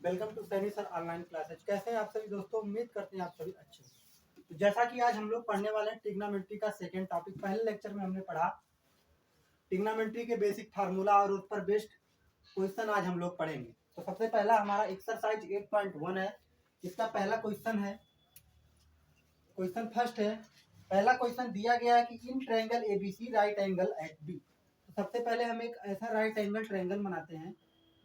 Welcome to Saini sir online classes. कैसे हैं आप सभी दोस्तों? उम्मीद करते हैं आप सभी अच्छे हैं। तो जैसा कि आज हम लोग पढ़ने वाले हैं ट्रिग्नोमेट्री का सेकंड टॉपिक। पहले लेक्चर में हमने पढ़ा ट्रिग्नोमेट्री के बेसिक फार्मूला और उस पर बेस्ड क्वेश्चन आज हम लोग पढ़ेंगे। तो सबसे पहला हमारा एक्सरसाइज 8.1 है। इसका पहला क्वेश्चन है, क्वेश्चन फर्स्ट है। पहला क्वेश्चन दिया गया है कि in triangle ABC right angle at B. तो सबसे पहले हम एक ऐसा राइट एंगल ट्रायंगल बनाते हैं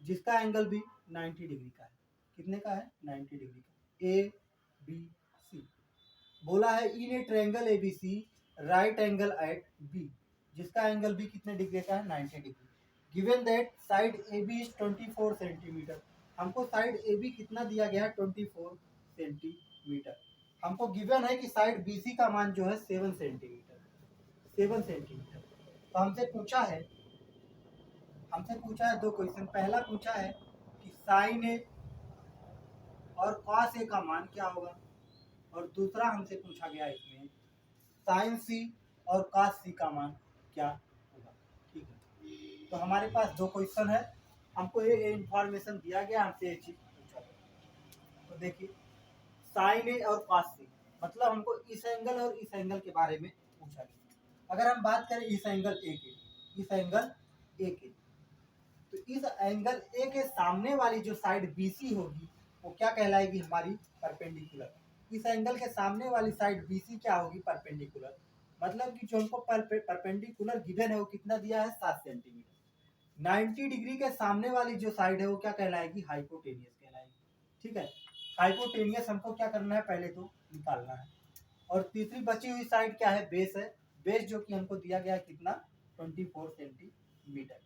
जिसका एंगल भी 90 डिग्री का है। कितने का है? 90 डिग्री का। ए बी सी बोला है in a triangle ABC right angle at B, जिसका एंगल भी कितने डिग्री का है? 90 degree. Given that side A B is 24 centimetre. हमको साइड ए बी कितना दिया गया है? 24 सेंटीमीटर। हमको गिवन है कि साइड बी सी का मान जो है 7 सेंटीमीटर। 7 सेंटीमीटर। तो हमसे पूछा है दो क्वेश्चन। पहला पूछा है कि साइन ए और कॉस ए का मान क्या होगा, और दूसरा हमसे पूछा गया इसमें साइन सी और कॉस सी का मान क्या होगा। ठीक है, तो हमारे पास दो क्वेश्चन है, हमको ये इंफॉर्मेशन दिया गया, हमसे ये चीज पूछा गया। तो देखिए साइन ए और कॉस सी मतलब हमको इस एंगल और इस एंगल के बारे में पूछा गया। अगर हम बात करें इस एंगल ए के, इस एंगल ए के, तो इस एंगल ए के सामने वाली जो साइड बीसी होगी वो क्या कहलाएगी? हमारी परपेंडिकुलर। इस एंगल के सामने वाली साइड बीसी क्या होगी? परपेंडिकुलर। मतलब कि जो हमको परपेंडिकुलर गिवन है वो कितना दिया है? 7 सेंटीमीटर। 90 डिग्री के सामने वाली जो साइड है वो क्या कहलाएगी? हाइपोटेनियस कहलाएगी। ठीक है, हाइपोटेनियस हमको क्या करना है? पहले तो निकालना है। और तीसरी बची हुई साइड क्या है? बेस है। बेस जो कि हमको दिया गया है कितना? 24 सेंटीमीटर।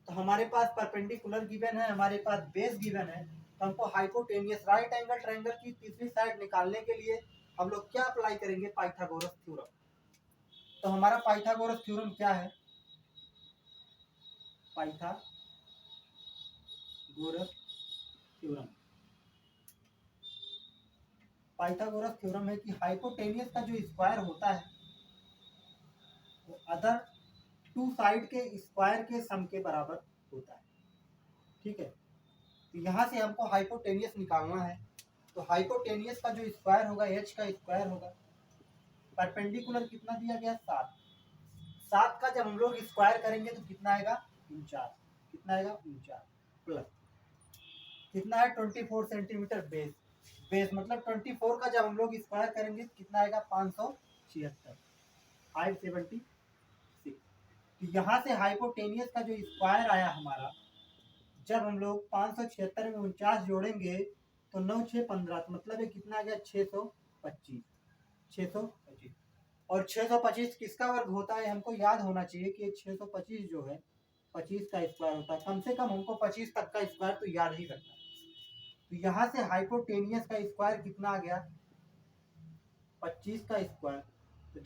तो हमारे पास परपेंडिकुलर गिवन है, हमारे पास बेस गिवन है, तो हमको हाइपोटेनियस राइट एंगल ट्रायंगल की तीसरी साइड निकालने के लिए हम लोग क्या अप्लाई करेंगे? Pythagoras theorem. तो हमारा पाइथागोरस थ्योरम क्या है? Pythagoras theorem. पाइथागोरस थ्योरम है कि हाइपोटेनियस का जो स्क्वायर होता है वो अदर टू साइड के स्क्वायर के सम के बराबर होता है। ठीक है, तो यहाँ से हमको हाइपोटेनियस निकालना है। तो हाइपोटेनियस का जो स्क्वायर होगा एच का स्क्वायर होगा। परपेंडिकुलर कितना दिया गया? 7। 7 का जब हम लोग स्क्वायर करेंगे तो कितना आएगा? 49। कितना आएगा? 49 प्लस कितना है? 24 सेंटीमीटर बेस। बेस मतलब 24 का जब हम लोग स्क्वायर करेंगे तो कितना आएगा? 576, 576। तो यहाँ से हाइपोटेनियस का जो स्क्वायर आया हमारा, जब हम लोग 576 में 49 जोड़ेंगे तो 9 6 15, मतलब ये कितना आ गया? 625। 625 और 625 किसका वर्ग होता है? हमको याद होना चाहिए कि 625 जो है 25 का स्क्वायर होता है। कम से कम हमको 25 तक का स्क्वायर तो याद ही रखना है। तो यहाँ से हाइपोटेनियस का स्क्वायर कितना आ गया? 25 का स्क्वायर। तो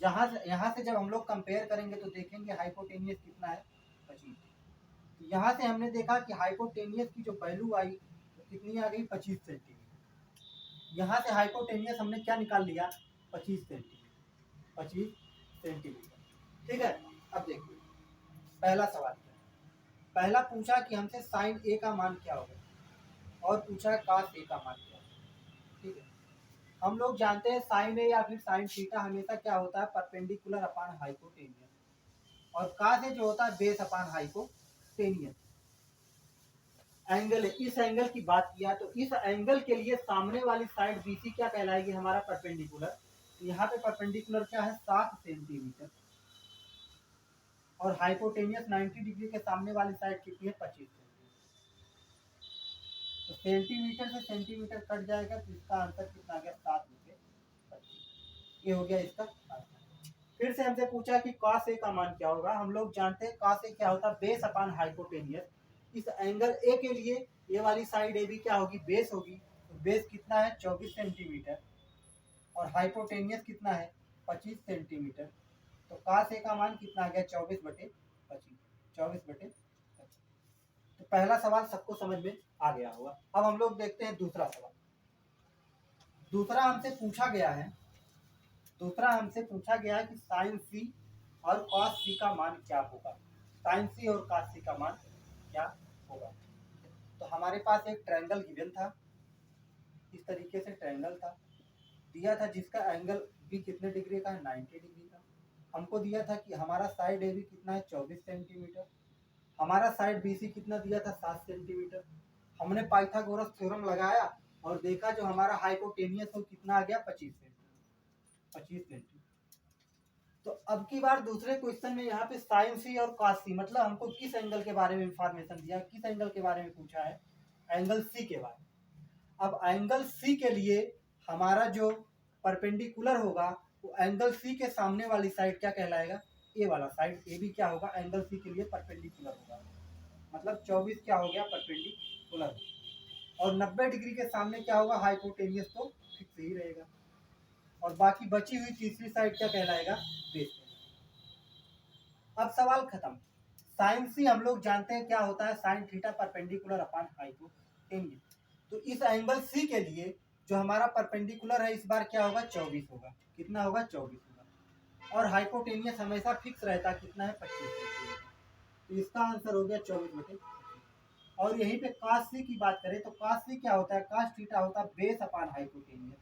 यहाँ से जब हम लोग कंपेयर करेंगे तो देखेंगे हाइपोटेनियस कितना है? 25। तो यहाँ से हमने देखा कि हाइपोटेनियस की जो वैल्यू आई तो कितनी आ गई? 25 सेंटीमीटर। यहाँ से हाइपोटेनियस हमने क्या निकाल लिया? 25 सेंटीमीटर। 25 सेंटीमीटर। ठीक है, अब देखिए पहला सवाल क्या है। पहला पूछा कि हमसे साइन ए का मान क्या होगा, और पूछा कॉस ए का मान क्या होगा। ठीक है, हम लोग जानते हैं साइन ए या फिर साइन थीटा हमेशा क्या होता है? Perpendicular upon hypotenuse. और कॉस ए जो होता है बेस अपॉन हाइपोटेनियस। एंगल है, इस एंगल की बात किया तो इस एंगल के लिए सामने वाली साइड बीसी क्या कहलाएगी? हमारा परपेंडिकुलर। यहाँ पे परपेंडिकुलर क्या है? 7 सेंटीमीटर। और हाइपोटेनियस 90 डिग्री के सामने वाली साइड कितनी है? 25 सेंटीमीटर। तो सेंटीमीटर से सेंटीमीटर कट जाएगा तो इसका आंसर कितना आ गया? 7 में 25। ये हो गया इसका आंसर। फिर से हमसे पूछा कि कॉस ए का मान क्या होगा। हम लोग जानते हैं कॉस ए क्या होता है? Base upon hypotenuse. इस एंगल ए के लिए ये वाली साइड ए भी क्या होगी? बेस होगी। तो बेस कितना है? 24 सेंटीमीटर। और हाइपोटेनियस कितना है? 25 सेंटीमीटर। तो कॉस ए का मान कितना आ गया? 24/25। 24/25। तो पहला सवाल सबको समझ में आ गया होगा। अब हम लोग देखते हैं दूसरा सवाल। दूसरा हमसे पूछा गया है कि साइन सी और कॉस सी का मान क्या होगा। साइन सी और कॉस सी का मान क्या होगा। तो हमारे पास एक ट्रायंगल गिवन था, इस तरीके से ट्रायंगल था, दिया था जिसका एंगल बी कितने डिग्री का है, 90 डिग्री का। हमको दिया था कि हमारा साइड ए बी कितना है, 24 सेंटीमीटर। हमारा साइड बी सी कितना दिया था, 7 सेंटीमीटर। हमने पाइथागोरस थ्योरम लगाया और देखा जो हमारा हाइपोटेनियस हो कितना आ गया, 25 सेंटीमीटर। तो अब की बार दूसरे क्वेश्चन में यहाँ पे साइन सी और कॉस सी, मतलब हमको किस एंगल के बारे में इंफॉर्मेशन दिया, किस एंगल के बारे में पूछा है, एंगल सी के बारे में। अब एंगल सी के लिए हमारा जो परपेंडिकुलर होगा वो एंगल सी के सामने वाली साइड क्या कहलाएगा, ए वाला साइड, ए भी क्या होगा, एंगल सी के लिए परपेंडिकुलर होगा। मतलब 24 क्या हो गया, परपेंडिकुलर। और 90 डिग्री के सामने क्या होगा, हाइपोटेनियस, तो फिक्स ही रहेगा। और बाकी बची हुई तीसरी साइड क्या कहलाएगा, बेस। अब सवाल खत्म। साइन सी हम लोग जानते हैं क्या होता है, sine theta perpendicular upon hypotenuse. तो इस एंगल सी के लिए जो हमारा परपेंडिकुलर है इस बार क्या होगा, 24 होगा। कितना होगा, 24 होगा। और हाइपोटेनियस हमेशा फिक्स रहता है, कितना है, 25 सेंटीमीटर। तो इसका आंसर हो गया 24/25। और यहीं पे cos सी की बात करें तो cos सी क्या होता है, cos थीटा होता है बेस अपॉन हाइपोटेनियस।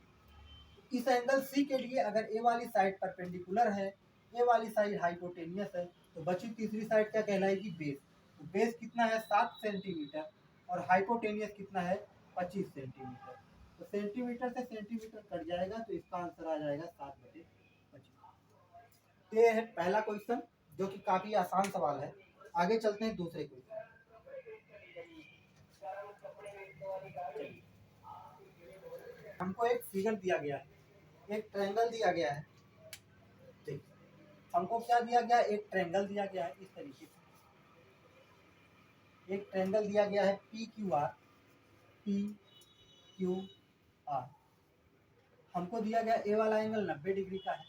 इस एंगल सी के लिए अगर ए वाली साइड परपेंडिकुलर है, ए वाली साइड हाइपोटेनियस है, तो बची तीसरी साइड क्या कहलाएगी, बेस। तो बेस कितना है, 7 सेंटीमीटर। और हाइपोटेनियस कितना है, 25 सेंटीमीटर। तो सेंटीमीटर से सेंटीमीटर कट जाएगा, तो इसका आंसर आ जाएगा 7/25। ये है पहला क्वेश्चन, जो कि काफी आसान सवाल है। आगे चलते हैं दूसरे क्वेश्चन। हमको एक फिगर दिया गया है, एक ट्रायंगल दिया गया है। देखिए हमको क्या दिया गया है, एक ट्रायंगल दिया गया है। इस तरीके से एक ट्रायंगल दिया गया है, P Q are, P Q are. हमको दिया गया ए वाला एंगल 90 डिग्री का है।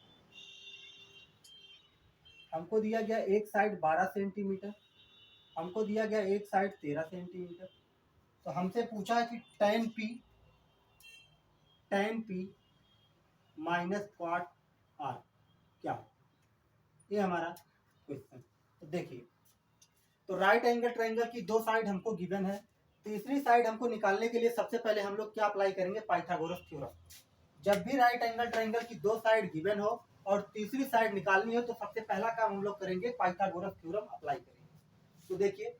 हमको दिया गया एक साइड 12 सेंटीमीटर। हमको दिया गया एक साइड 13 सेंटीमीटर। तो हमसे पूछा है कि tan P minus cot R क्या हो, ये हमारा क्वेश्चन। तो देखिए, तो राइट एंगल ट्रायंगल की दो साइड हमको गिवन है। तीसरी साइड हमको निकालने के लिए सबसे पहले हम लोग क्या अप्लाई करेंगे, पाइथागोरस थ्योरम। जब भी राइट एंगल ट्रायंगल की दो साइड गिवन हो और तीसरी साइड निकालनी हो, तो सबसे पहला काम हम लोग करेंगे, पाइथागोरस थ्योरम अप्लाई करेंगे। तो देखिए,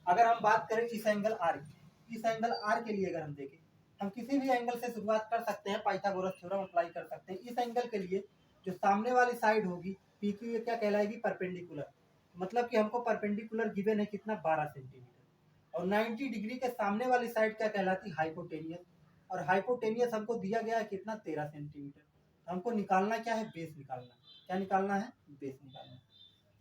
अगर हम बात करें इस एंगल आर की, इस एंगल आर के लिए अगर हम देखें, हम किसी भी एंगल से शुरुआत कर सकते हैं, पाइथागोरस थ्योरम अप्लाई कर सकते हैं। इस एंगल के लिए जो सामने वाली साइड होगी पी की, ये क्या कहलाएगी, परपेंडिकुलर। मतलब कि हमको परपेंडिकुलर गिवन है कितना, 12 सेंटीमीटर। और 90 डिग्री के सामने वाली साइड क्या कहलाती, हाइपोटेनियस। और हाइपोटेनियस हमको दिया गया है कितना, 13 सेंटीमीटर। हमको निकालना क्या है, बेस निकालना। क्या निकालना है, बेस निकालना।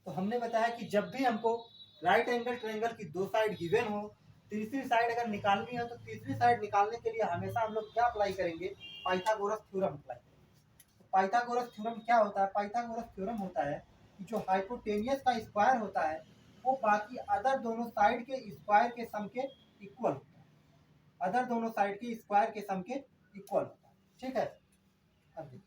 तो हमने बताया कि जब भी हमको राइट एंगल ट्रायंगल की दो साइड गिवन हो, तीसरी साइड अगर निकालनी हो, तो तीसरी साइड निकालने के लिए हमेशा हम लोग क्या अप्लाई करेंगे, पाइथागोरस थ्योरम अप्लाई करेंगे। तो पाइथागोरस थ्योरम क्या होता है, पाइथागोरस थ्योरम होता है कि जो हाइपोटेनियस का स्क्वायर होता है वो बाकी अदर दोनों साइड के स्क्वायर के सम के इक्वल होता है। अदर दोनों साइड के स्क्वायर के सम के इक्वल होता है। ठीक है, अब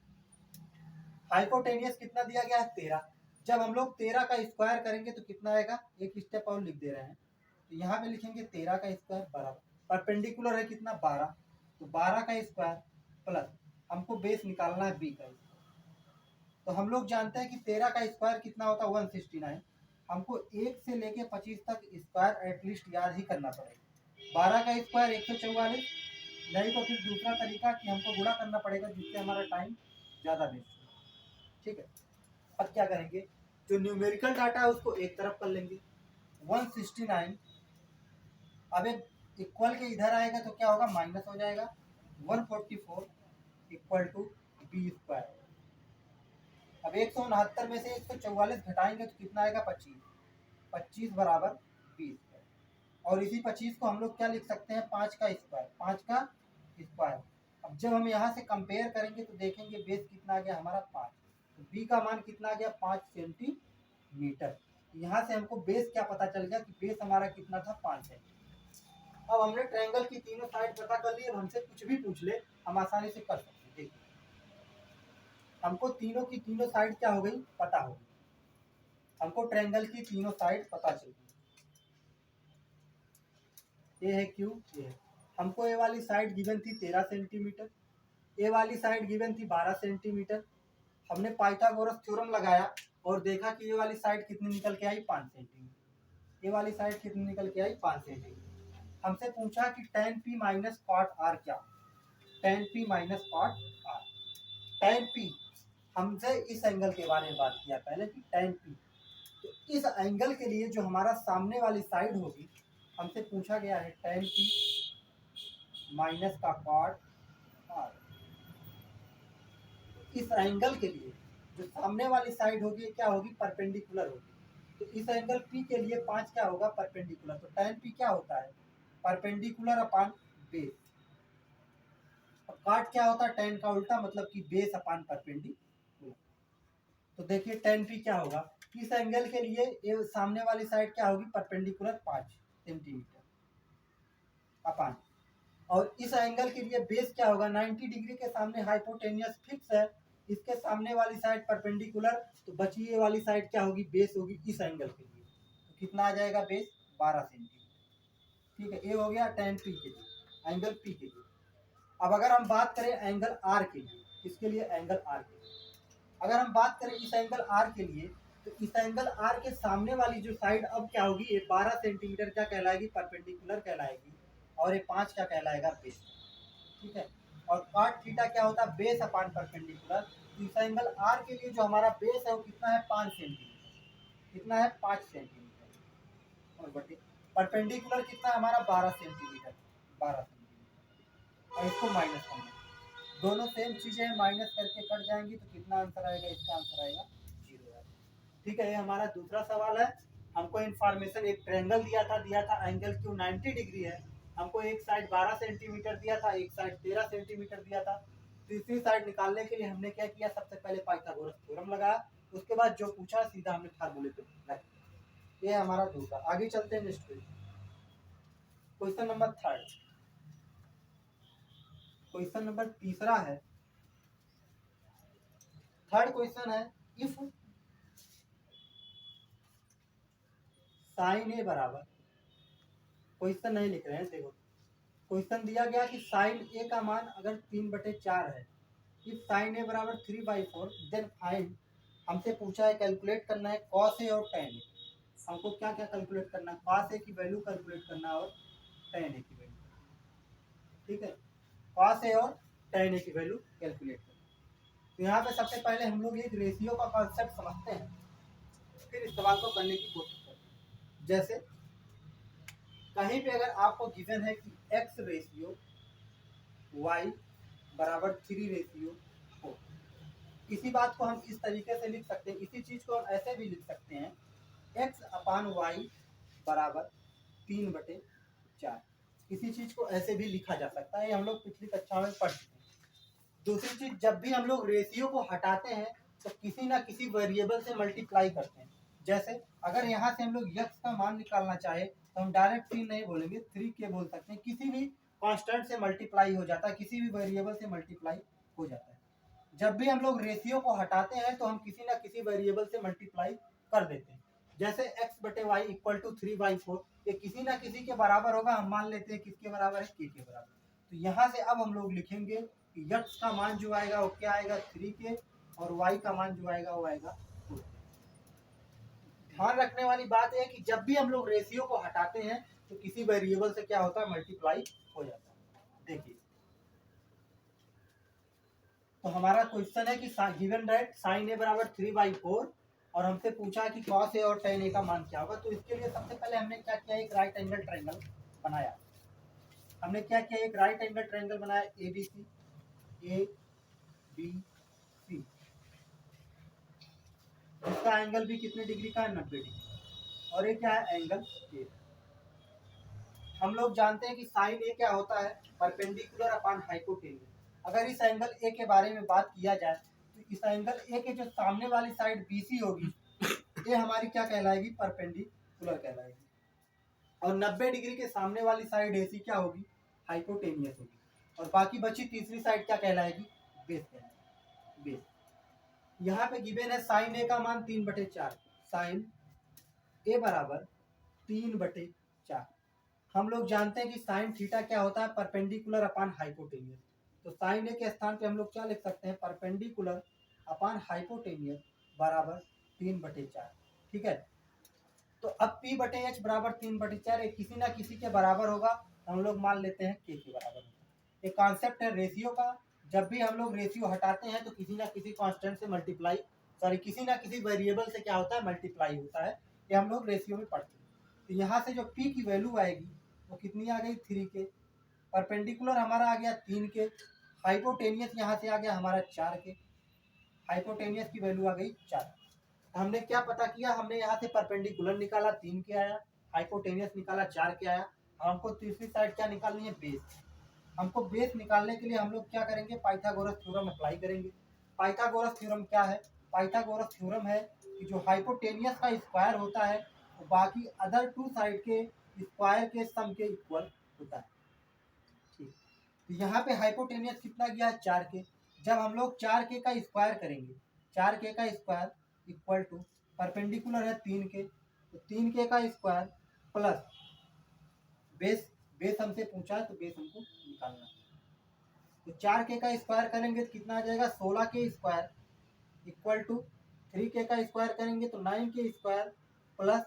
हाइपोटेनियस कितना दिया गया है, 13। जब हम लोग 13 का स्क्वायर करेंगे तो कितना आएगा, एक स्टेप और लिख दे रहे हैं। तो यहाँ पे लिखेंगे 13 का स्क्वायर बराबर, परपेंडिकुलर है कितना, 12। तो 12 का स्क्वायर प्लस हमको बेस निकालना है बी का। तो हम लोग जानते हैं कि 13 का स्क्वायर कितना होता है, 169। हमको 1 से लेके 25 तक स्क्वायर एटलीस्ट याद ही करना पड़ेगा। 12 का स्क्वायर 144, नहीं तो फिर दूसरा तरीका कि हमको गुणा करना पड़ेगा, जिससे हमारा टाइम ज़्यादा वेस्ट हो। ठीक है, अब क्या करेंगे, जो न्यूमेरिकल डाटा है उसको एक तरफ कर लेंगे, 169। अब एक इक्वल के इधर आएगा तो क्या होगा, माइनस हो जाएगा, 144 इक्वल टू बी स्क्वायर। अब 169 में से 144 घटाएंगे तो कितना आएगा, 25। 25 बराबर बी स्क्वायर। और इसी 25 को हम लोग क्या लिख सकते हैं, 5 का स्क्वायर, 5 का स्क्वायर। अब जब हम यहाँ से कंपेयर करेंगे तो देखेंगे बेस कितना आ गया हमारा, 5। तो बी का मान कितना आ गया, 5 सेंटीमीटर। यहाँ से हमको बेस क्या पता चल गया कि बेस हमारा कितना था, 5 सेंटीमीटर। अब हमने ट्रायंगल की तीनों साइड पता कर ली। अब हमसे कुछ भी पूछ ले हम आसानी से कर सकते हैं। देखिए, हमको तीनों की तीनों साइड क्या हो गई, पता हो गई। हमको ट्रायंगल की तीनों साइड पता चल गई, ये है क्यू, ये है। हमको ए वाली साइड गिवन थी 13 सेंटीमीटर, ए वाली साइड गिवन थी 12 सेंटीमीटर। हमने पाइथागोरस थ्योरम लगाया और देखा कि ये वाली साइड कितनी निकल के आई 5 सेंटीमीटर, ये वाली साइड कितनी निकल के आई 5 सेंटीमीटर। हमसे पूछा कि tan p minus cot R क्या, tan p minus cot R. tan p हमसे इस एंगल के बारे में बात किया पहले कि tan p, तो इस एंगल के लिए जो हमारा सामने वाली साइड होगी, हमसे पूछा गया है tan p माइनस का कॉट आर। इस एंगल के लिए जो सामने वाली साइड होगी क्या होगी, परपेंडिकुलर होगी। तो इस एंगल P के लिए 5 क्या होगा, परपेंडिकुलर। तो tan P क्या होता है, परपेंडिकुलर अपान बेस। और काट क्या होता है, tan का उल्टा, मतलब कि बेस अपान परपेंडिकुलर। तो देखिए tan P क्या होगा, इस एंगल के लिए ये सामने वाली साइड क्या होगी, परपेंडिकुलर 5 सेंटीमीटर अपान, और इस एंगल के लिए बेस क्या होगा, 90 डिग्री के सामने हाइपोटेनियस फिक्स है, इसके सामने वाली साइड परपेंडिकुलर, तो बची ये वाली साइड क्या होगी, बेस होगी इस एंगल के लिए। तो कितना आ जाएगा बेस, 12 सेंटीमीटर। ठीक है, ये हो गया tan P के लिए, एंगल P के लिए। अब अगर हम बात करें एंगल R के लिए, किसके लिए, एंगल R के लिए, अगर हम बात करें इस एंगल R के लिए, तो इस एंगल R के सामने वाली जो साइड अब क्या होगी, ये 12 सेंटीमीटर क्या कहलाएगी, परपेंडिकुलर कहलाएगी, और ये 5 क्या कहलाएगा, बेस। ठीक है, और कॉट थीटा क्या होता है, बेस अपान परपेंडिकुलर। तो इस एंगल आर के लिए जो हमारा बेस है वो कितना है, 5 सेंटीमीटर। कितना है, 5 सेंटीमीटर, और बटे परपेंडिकुलर कितना है हमारा, 12 सेंटीमीटर, 12 सेंटीमीटर। और इसको माइनस करना, दोनों सेम चीजें हैं, माइनस करके कट जाएंगी, तो कितना आंसर आएगा, इसका आंसर आएगा 0। ठीक है, ये हमारा दूसरा सवाल है। हमको इन्फॉर्मेशन, एक ट्रायंगल दिया था एंगल क्यू 90 डिग्री है, हमको एक साइड 12 सेंटीमीटर दिया था, एक साइड 13 सेंटीमीटर दिया था। तीसरी साइड निकालने के लिए हमने क्या किया, सबसे पहले पाइथागोरस थ्योरम लगाया, उसके बाद जो पूछा सीधा हमने फार्मूले पे रख दिया। ये हमारा दूसरा। आगे चलते हैं next question number third. Question number तीसरा है, थर्ड क्वेश्चन है, इफ साइन ए बराबर, क्वेश्चन नहीं लिख रहे हैं, देखो क्वेश्चन दिया गया कि साइन ए का मान अगर 3/4 है, इफ साइन ए बराबर 3/4, देन फाइंड, हमसे पूछा है कैलकुलेट करना है कॉस ए और tan ए। हमको क्या क्या कैलकुलेट करना है, कॉस ए की वैल्यू कैलकुलेट करना है और tan ए की वैल्यू। ठीक है, कॉस ए और tan ए की वैल्यू कैलकुलेट करना। तो यहाँ पे सबसे पहले हम लोग एक रेशियो का कॉन्सेप्ट समझते हैं, फिर इस सवाल को करने की कोशिश करते हैं। जैसे कहीं पे अगर आपको गिवन है कि x रेशियो y बराबर 3/4, इसी बात को हम इस तरीके से लिख सकते हैं, इसी चीज को हम ऐसे भी लिख सकते हैं, x अपान वाई बराबर 3/4। इसी चीज को ऐसे भी लिखा जा सकता है, ये हम लोग पिछली कक्षा में पढ़ चुके हैं। दूसरी चीज, जब भी हम लोग रेशियो को हटाते हैं तो किसी ना किसी वेरिएबल से मल्टीप्लाई करते हैं। जैसे अगर यहाँ से हम लोग x का मान निकालना चाहे तो हम डायरेक्ट 3 नहीं बोलेंगे, 3k बोल सकते हैं, किसी भी कांस्टेंट से मल्टीप्लाई हो जाता है, किसी भी वेरिएबल से मल्टीप्लाई हो जाता है। जब भी हम लोग रेशियो को हटाते हैं तो हम किसी ना किसी वेरिएबल से मल्टीप्लाई कर देते हैं। जैसे x/y इक्वल टू 3/4, ये किसी ना किसी के बराबर होगा, हम मान लेते हैं किसके बराबर है, k के बराबर। तो यहाँ से अब हम लोग लिखेंगे कि x का मान जो आएगा वो क्या आएगा, 3k, और y का मान जो आएगा वो आएगा 2। ध्यान रखने वाली बात है कि जब भी हम लोग रेशियो को हटाते हैं तो किसी वेरिएबल से क्या होता है, मल्टीप्लाई हो जाता है। देखिए, तो हमारा क्वेश्चन है कि गिवन दैट साइन ए बराबर 3/4, और हमसे पूछा कि कॉस ए और tan ए का मान क्या होगा। तो इसके लिए सबसे पहले हमने क्या किया, एक राइट एंगल ट्रायंगल बनाया। हमने क्या किया, एक राइट एंगल ट्रायंगल बनाया, ए बी सी, इसका एंगल भी कितने डिग्री का है, 90 डिग्री, और ये क्या है, एंगल ए। हम लोग जानते हैं कि साइन ए क्या होता है, परपेंडिकुलर अपॉन हाइपोटेन्यूज। अगर इस एंगल ए के बारे में बात किया जाए तो इस एंगल ए के जो सामने वाली साइड बीसी होगी, ये हमारी क्या कहलाएगी, परपेंडिकुलर कहलाएगी, और 90 डिग्री के सामने वाली साइड एसी क्या होगी, हाइपोटेनियस होगी, और बाकी बची तीसरी साइड क्या कहलाएगी, बेस कहलाएगी, बेस। यहाँ पे गिवन है साइन ए का मान 3/4, साइन ए बराबर 3/4। हम लोग जानते हैं कि साइन थीटा क्या होता है, परपेंडिकुलर अपान हाइपोटेनियस। तो साइन ए के स्थान पे हम लोग क्या लिख सकते हैं, परपेंडिकुलर अपान हाइपोटेनियस बराबर 3/4। ठीक है, तो अब P/H बराबर 3/4 किसी ना किसी के बराबर होगा, हम लोग मान लेते हैं K के बराबर होगा। एक कॉन्सेप्ट है रेशियो का, जब भी हम लोग रेशियो हटाते हैं तो किसी ना किसी कांस्टेंट से मल्टीप्लाई, सॉरी किसी ना किसी वेरिएबल से क्या होता है, मल्टीप्लाई होता है। ये हम लोग रेशियो में पढ़ते हैं। तो यहाँ से जो P की वैल्यू आएगी वो कितनी आ गई, 3 के। परपेंडिकुलर हमारा आ गया 3 के, हाइपोटेनियस यहाँ से आ गया हमारा 4 के, हाइपोटेनियस की वैल्यू आ गई 4। हमने क्या पता किया, हमने यहाँ से परपेंडिकुलर निकाला 3 के आया, हाइपोटेनियस निकाला 4 के आया। हमको तीसरी साइड क्या निकालनी है, बेस। हमको बेस निकालने के लिए हम लोग क्या करेंगे, पाइथागोरस थ्योरम अप्लाई करेंगे। पाइथागोरस थ्योरम क्या है, पाइथागोरस थ्योरम है कि जो हाइपोटेनियस का स्क्वायर होता है वो बाकी अदर टू साइड के स्क्वायर के सम के इक्वल होता है। ठीक, तो यहाँ पे हाइपोटेनियस कितना गया है, 4 के। जब हम लोग 4 के का स्क्वायर करेंगे, 4 के का स्क्वायर इक्वल टू, परपेंडिकुलर है 3 के, तो 3 के का स्क्वायर प्लस बेस, बेस हमसे पूछा है तो बेस हमको निकालना है। तो 4 के का स्क्वायर करेंगे तो कितना आ जाएगा, 16 के स्क्वायर इक्वल टू 3 के का स्क्वायर करेंगे तो 9 के स्क्वायर प्लस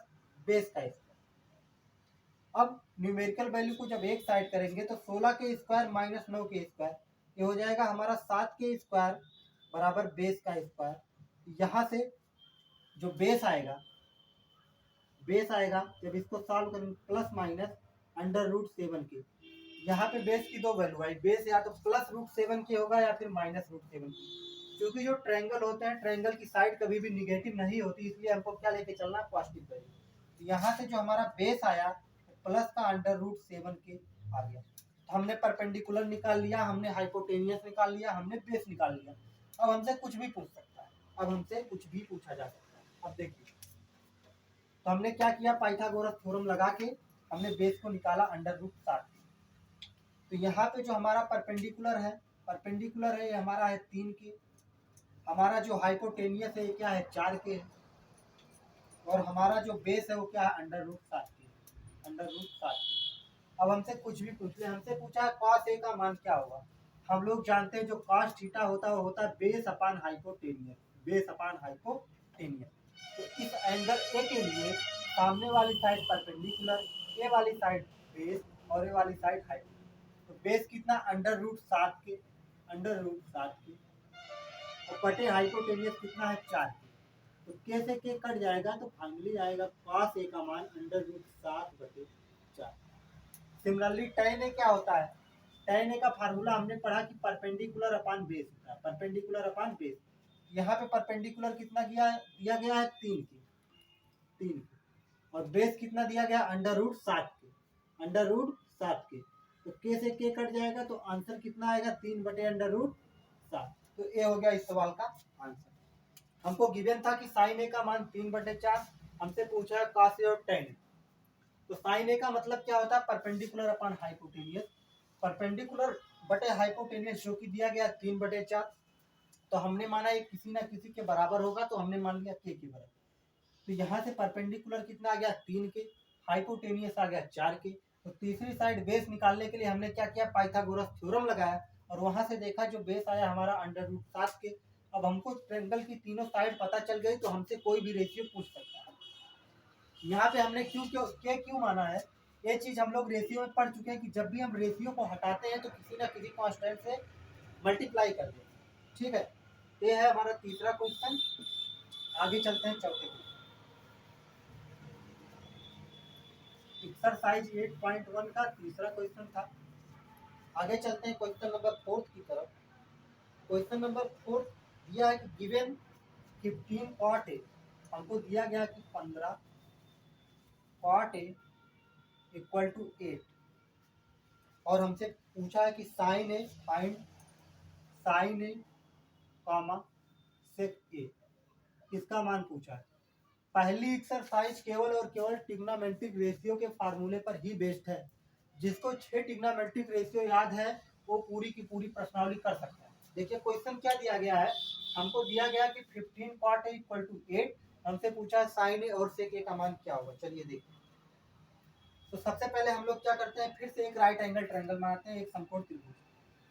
बेस का स्क्वायर। अब न्यूमेरिकल वैल्यू को जब एक साइड करेंगे तो 16 के स्क्वायर माइनस 9 के स्क्वायर, ये हो जाएगा हमारा 7 के स्क्वायर बराबर बेस का स्क्वायर। यहाँ से जो बेस आएगा, बेस आएगा जब इसको सॉल्व करेंगे प्लस माइनस √7 के। यहाँ पे बेस की दो वैल्यू आई, बेस या तो +√7 के होगा या फिर -√7 के। क्योंकि जो ट्रायंगल होते हैं, ट्रायंगल की साइड कभी भी निगेटिव नहीं होती, इसलिए हमको क्या लेके चलना, पॉजिटिव वैल्यू। यहाँ से जो हमारा बेस आया प्लस का √7 के आ गया। तो हमने परपेंडिकुलर निकाल लिया, हमने हाइपोटेनियस निकाल लिया, हमने बेस निकाल लिया। अब हमसे कुछ भी पूछ सकता है, अब हमसे कुछ भी पूछा जा सकता है। अब देखिए, तो हमने क्या किया, पाइथागोरस थ्योरम लगा के हमने बेस को निकाला √7। तो यहाँ पे जो हमारा परपेंडिकुलर है, परपेंडिकुलर है ये हमारा है 3 के, हमारा जो हाइपोटेनियस है ये क्या है, 4 के है, और हमारा जो बेस है वो क्या है, √7 के, √7 के। अब हमसे कुछ भी पूछ ले, हमसे पूछा है कॉस ए का मान क्या होगा। हम लोग जानते हैं जो कॉस थीटा होता है वो होता है base upon hypotenuse, base upon hypotenuse. तो इस एंगल ए के लिए सामने वाली साइड परपेंडिकुलर, ए वाली साइड बेस और ए वाली साइड हाइपोटेनियस। तो बेस कितना, √7 के, √7 के, और बटे हाइपोटेनियस कितना है, 4 के। तो के से के कट जाएगा तो फाइनली आएगा कॉस ए का मान √7/4। सिमिलरली tan ए क्या होता है, tan ए का फार्मूला हमने पढ़ा कि परपेंडिकुलर अपान बेस होता है, परपेंडिकुलर अपान बेस। यहाँ पे परपेंडिकुलर कितना दिया गया है, 3 के, 3 के, और बेस कितना दिया गया, √7 के, √7 के। तो के से के कट जाएगा तो आंसर कितना आएगा, 3/√7। तो ए हो गया इस सवाल का आंसर। हमको गिवन था कि साइन ए का मान 3/4, हमसे पूछा है कॉस ए और tan ए। तो साइन ए का मतलब क्या होता है, परपेंडिकुलर अपान हाइपोटेनियस, परपेंडिकुलर बटे हाइपोटेनियस जो कि दिया गया 3/4। तो हमने माना ये किसी ना किसी के बराबर होगा, तो हमने मान लिया के बराबर। तो यहाँ से परपेंडिकुलर कितना आ गया, 3 के, हाइपोटेनियस आ गया 4 के। तो तीसरी साइड बेस निकालने के लिए हमने क्या किया, पाइथागोरस थ्योरम लगाया, और वहां से देखा जो बेस आया हमारा √7 के। अब हमको ट्रायंगल की तीनों साइड पता चल गई, तो हमसे कोई भी रेशियो पूछ सकता है। यहाँ पे हमने क्यों माना है, ये चीज हम लोग रेशियो में पढ़ चुके हैं कि जब भी हम रेशियो को हटाते हैं तो किसी ना किसी कांस्टेंट से मल्टीप्लाई कर देते हैं। ठीक है, ये है हमारा तीसरा क्वेश्चन। आगे चलते हैं चौथे क्वेश्चन, एक्सरसाइज 8.1 का तीसरा क्वेश्चन था। आगे चलते हैं क्वेश्चन नंबर 4 की तरफ। क्वेश्चन नंबर 4 दिया है कि गिवन 15 cot A, हमको दिया गया कि 15 cot A इक्वल टू 8, और हमसे पूछा है कि साइन ए, फाइंड साइन ए कॉमा सेक ए, इसका मान पूछा है। पहली एक्सरसाइज केवल और केवल ट्रिग्नोमेट्रिक रेशियो के फार्मूले पर ही बेस्ड है। जिसको 6 ट्रिग्नोमेट्रिक रेशियो याद है वो पूरी की पूरी प्रश्नावली कर सकता है। देखिए क्वेश्चन क्या दिया गया है, हमको दिया गया कि 15 cot A इक्वल टू 8, हमसे पूछा है साइन ए और सेक ए का मान क्या होगा। चलिए देखिए, तो सबसे पहले हम लोग क्या करते हैं, फिर से एक राइट एंगल ट्रायंगल बनाते हैं, एक समकोण त्रिभुज।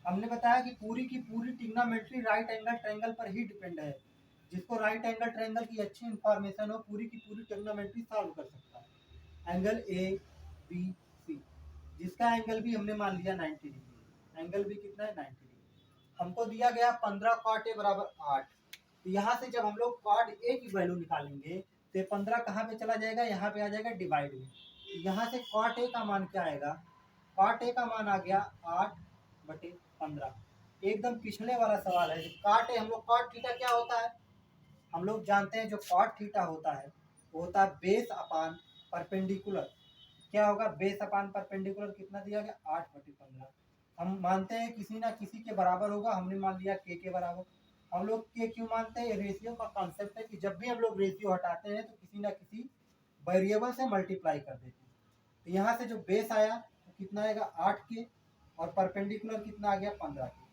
हमने बताया कि पूरी की पूरी ट्रिग्नोमेट्री राइट एंगल ट्रायंगल पर ही डिपेंड है। जिसको राइट एंगल ट्रायंगल की अच्छी इंफॉर्मेशन हो, पूरी की पूरी ट्रिग्नोमेट्री सॉल्व कर सकता है। एंगल ए बी सी, जिसका एंगल भी हमने मान लिया 90 डिग्री। एंगल भी कितना है, 90 डिग्री। हमको दिया गया 15 कॉट ए बराबर 8। तो यहाँ से जब हम लोग कॉट ए की वैल्यू निकालेंगे तो 15 कहाँ पे चला जाएगा, यहाँ पे आ जाएगा डिवाइड में। तो यहाँ से कॉट ए का मान क्या आएगा, कॉट ए का मान आ गया 8/15। एकदम पिछले वाला सवाल है। कॉट ए, हम लोग कॉट थीटा क्या होता है, हम लोग जानते हैं जो कॉट थीटा होता है वो होता है बेस अपान परपेंडिकुलर। क्या होगा, बेस अपान परपेंडिकुलर कितना दिया गया, 8/15। हम मानते हैं किसी ना किसी के बराबर होगा, हमने मान लिया के बराबर। हम लोग के क्यों मानते हैं, रेशियो का कॉन्सेप्ट है कि जब भी हम लोग रेशियो हटाते हैं तो किसी ना किसी वेरिएबल से मल्टीप्लाई कर देते हैं। तो यहाँ से जो बेस आया तो कितना आएगा 8 के, और परपेंडिकुलर कितना आ गया 15 के।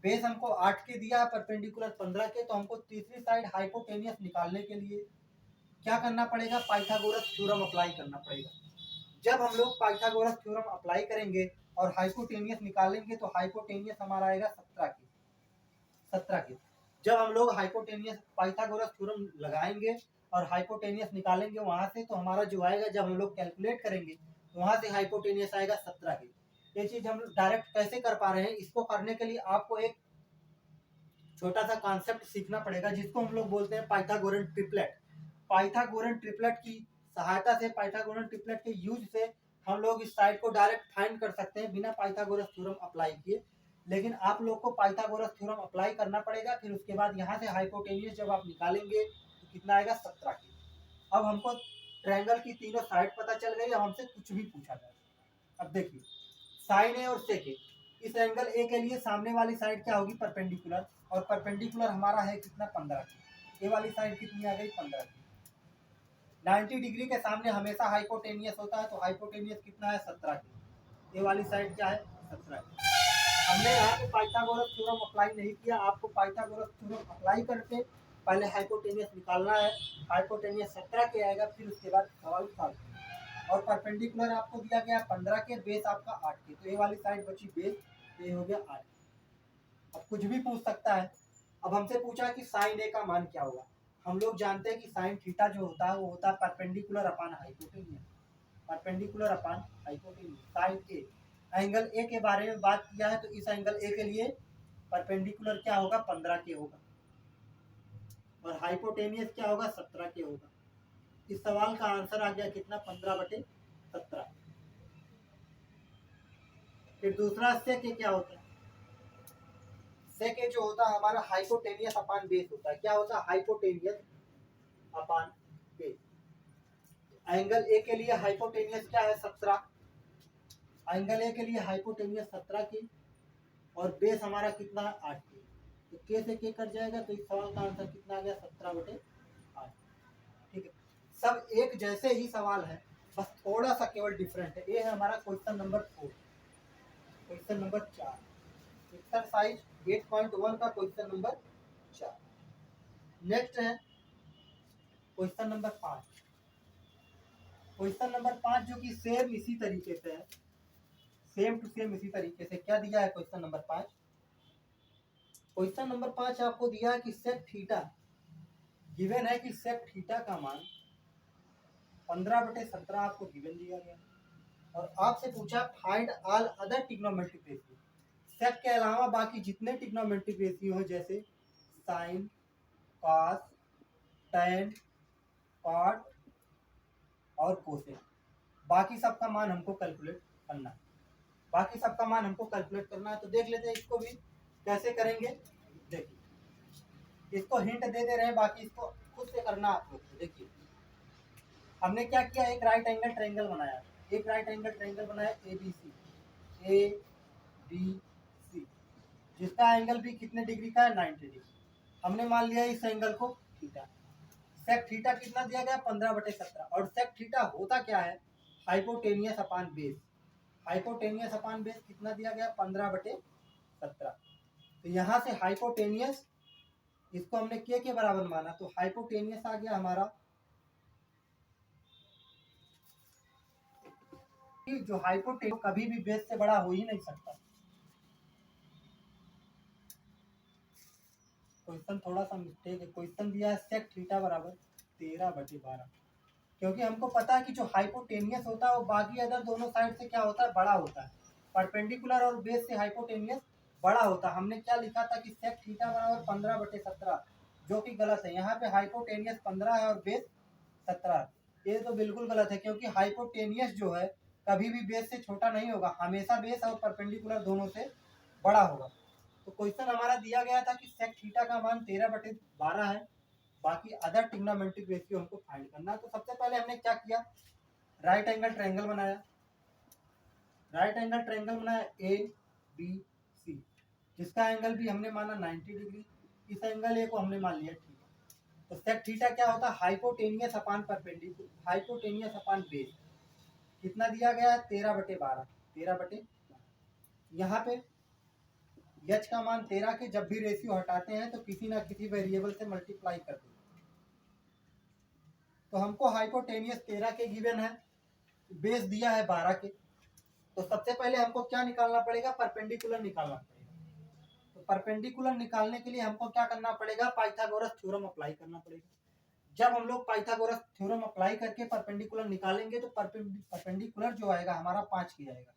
बेस हमको 8 के दिया है, परपेंडिकुलर 15 के। तो हमको तीसरी साइड हाइपोटेनियस निकालने के लिए क्या करना पड़ेगा, पाइथागोरस थ्योरम अप्लाई करना पड़ेगा। जब हम लोग पाइथागोरस थ्योरम अप्लाई करेंगे और हाइपोटेनियस निकालेंगे तो हाइपोटेनियस हमारा आएगा 17 के। जब हम लोग हाइपोटेनियस पाइथागोरस थ्योरम लगाएंगे और हाइपोटेनियस निकालेंगे वहां से, तो हमारा जो आएगा जब हम लोग कैलकुलेट करेंगे तो वहां से हाइपोटेनियस आएगा 17 के। ये चीज हम डायरेक्ट कैसे कर पा रहे हैं, इसको करने के लिए आपको एक छोटा सा कॉन्सेप्ट सीखना पड़ेगा जिसको हम लोग बोलते हैं पाइथागोरन ट्रिपलेट। पाइथागोरन ट्रिपलेट की सहायता से, पाइथागोरन ट्रिपलेट के यूज से हम लोग इस साइड को डायरेक्ट फाइंड कर सकते हैं बिना पाइथागोरस थ्योरम अप्लाई किए। लेकिन आप लोग को पाइथागोरस थ्योरम अप्लाई करना पड़ेगा। फिर उसके बाद यहाँ से हाइपोटेनियस जब आप निकालेंगे तो कितना आएगा 17 के। अब हमको ट्रायंगल की तीनों साइड पता चल गई, अब हमसे कुछ भी पूछा जाए। अब देखिए साइन ए और सेक ए, इस एंगल ए के लिए सामने वाली साइड क्या होगी, परपेंडिकुलर। और परपेंडिकुलर हमारा है कितना, 15 की। ए वाली साइड कितनी आ गई, 15 की। 90 डिग्री के सामने हमेशा हाइपोटेनियस होता है, तो हाइपोटेनियस कितना है, 17 की। ए वाली साइड क्या है, 17 की। हमने यहाँ पे पाइथागोरस थ्योरम अप्लाई नहीं किया। आपको पाइथागोरस थ्योरम अप्लाई करके पहले हाइपोटेनियस निकालना है। हाइपोटेनियस 17 के आएगा, फिर उसके बाद सवाल सॉल्व। और परपेंडिकुलर आपको दिया गया 15 के, बेस आपका 8 के। तो ये वाली साइड बची बेस, ये हो गया 8। अब कुछ भी पूछ सकता है। अब हमसे पूछा कि साइन ए का मान क्या होगा। हम लोग जानते हैं कि साइन थीटा जो होता है वो होता है perpendicular upon hypotenuse. Perpendicular upon hypotenuse sine A. Angle A के बारे में बात किया है तो इस एंगल ए के लिए परपेंडिकुलर क्या होगा, 15 के होगा। और हाइपोटेनियस क्या होगा, 17 के होगा। इस सवाल का आंसर आ गया कितना, 15/17। फिर दूसरा सेक क्या होता है, सेक जो होता है हमारा हाइपोटेनियस अपान बेस होता है। क्या होता है, hypotenuse upon base. Angle A के लिए हाइपोटेनियस क्या है, 17। एंगल ए के लिए हाइपोटेनियस 17 की, और बेस हमारा कितना है, 8 की। तो के से के कट जाएगा, तो इस सवाल का आंसर कितना आ गया, 17/8। ठीक है, सब एक जैसे ही सवाल है, बस थोड़ा सा केवल डिफरेंट है। ये है हमारा question number 4। Question number 4 exercise 8.1 का क्वेश्चन नंबर 4। नेक्स्ट है क्वेश्चन नंबर 5। क्वेश्चन नंबर 5 जो कि सेम इसी तरीके से है, सेम टू सेम इसी तरीके से। क्या दिया है क्वेश्चन नंबर 5, क्वेश्चन नंबर 5 आपको दिया है कि सेक थीटा गिवन है कि सेक थीटा का मान 15/17 आपको गिवन दिया गया, और आपसे पूछा find all other trigonometric ratio. Sec के अलावा बाकी जितने ट्रिग्नोमेट्रिक रेशियो हो, जैसे साइन, कॉस, टैन, कॉट और कोसेक, बाकी सबका मान हमको कैलकुलेट करना है। बाकी सबका मान हमको कैलकुलेट करना है। तो देख लेते हैं इसको भी कैसे करेंगे। देखिए इसको हिंट दे दे रहे हैं, बाकी इसको खुद से करना आप लोग। देखिए हमने क्या किया, एक राइट एंगल ट्रायंगल बनाया। एक राइट एंगल ट्रायंगल बनाया ए बी सी, जिसका एंगल भी कितने डिग्री का है, 90 डिग्री। हमने मान लिया इस एंगल को थीटा। सेक थीटा कितना दिया गया, 15/17। और सेक थीटा होता क्या है, हाइपोटेनियस अपान बेस। हाइपोटेनियस अपान बेस कितना दिया गया, 15/17। तो यहाँ से हाइपोटेनियस, इसको हमने के बराबर माना, तो हाइपोटेनियस आ गया हमारा कि जो हाइपोटेन्यूस कभी भी बेस से बड़ा हो ही नहीं सकता। क्वेश्चन थोड़ा सा मिस्टेक है। क्वेश्चन दिया है सेक थीटा बराबर 13/12, क्योंकि हमको पता है कि जो हाइपोटेनियस होता है वो बाकी अदर दोनों साइड से क्या होता है, बड़ा होता है। परपेंडिकुलर और बेस से हाइपोटेनियस बड़ा होता है। हमने क्या लिखा था कि सेक थीटा बराबर 15/17, जो कि गलत है। यहाँ पे हाइपोटेनियस 15 है और बेस 17। ये तो बिल्कुल गलत है, क्योंकि हाइपोटेनियस जो है कभी भी बेस से छोटा नहीं होगा, हमेशा बेस और परपेंडिकुलर दोनों से बड़ा होगा। तो क्वेश्चन हमारा दिया गया था कि सेक थीटा का मान 13/12 है, बाकी अदर ट्रिग्नोमेट्रिक रेशियो हमको फाइंड करना है। तो सबसे पहले हमने क्या किया, राइट एंगल ट्रायंगल बनाया। राइट एंगल ट्रायंगल बनाया ए बी सी, जिसका एंगल भी हमने माना 90 डिग्री। इस एंगल ए को हमने मान लिया थीटा। तो सेक थीटा क्या होता है, हाइपोटेनियस अपान परपेंडिकुलर, हाइपोटेनियस अपान बेस। कितना दिया गया है, 13/12, 13/12। यहाँ पे एच का मान 13 के जब भी रेशियो हटाते हैं तो किसी ना किसी वेरिएबल से मल्टीप्लाई कर देते हैं। तो हमको हाइपोटेनियस 13 के गिवन है, बेस दिया है 12 के। तो सबसे पहले हमको क्या निकालना पड़ेगा, परपेंडिकुलर निकालना पड़ेगा। तो परपेंडिकुलर निकालने के लिए हमको क्या करना पड़ेगा, पाइथागोरस थ्योरम अप्लाई करना पड़ेगा। जब हम लोग पाइथागोरस थ्योरम अप्लाई करके परपेंडिकुलर निकालेंगे तो परपेंडिकुलर जो आएगा हमारा 5 की आएगा।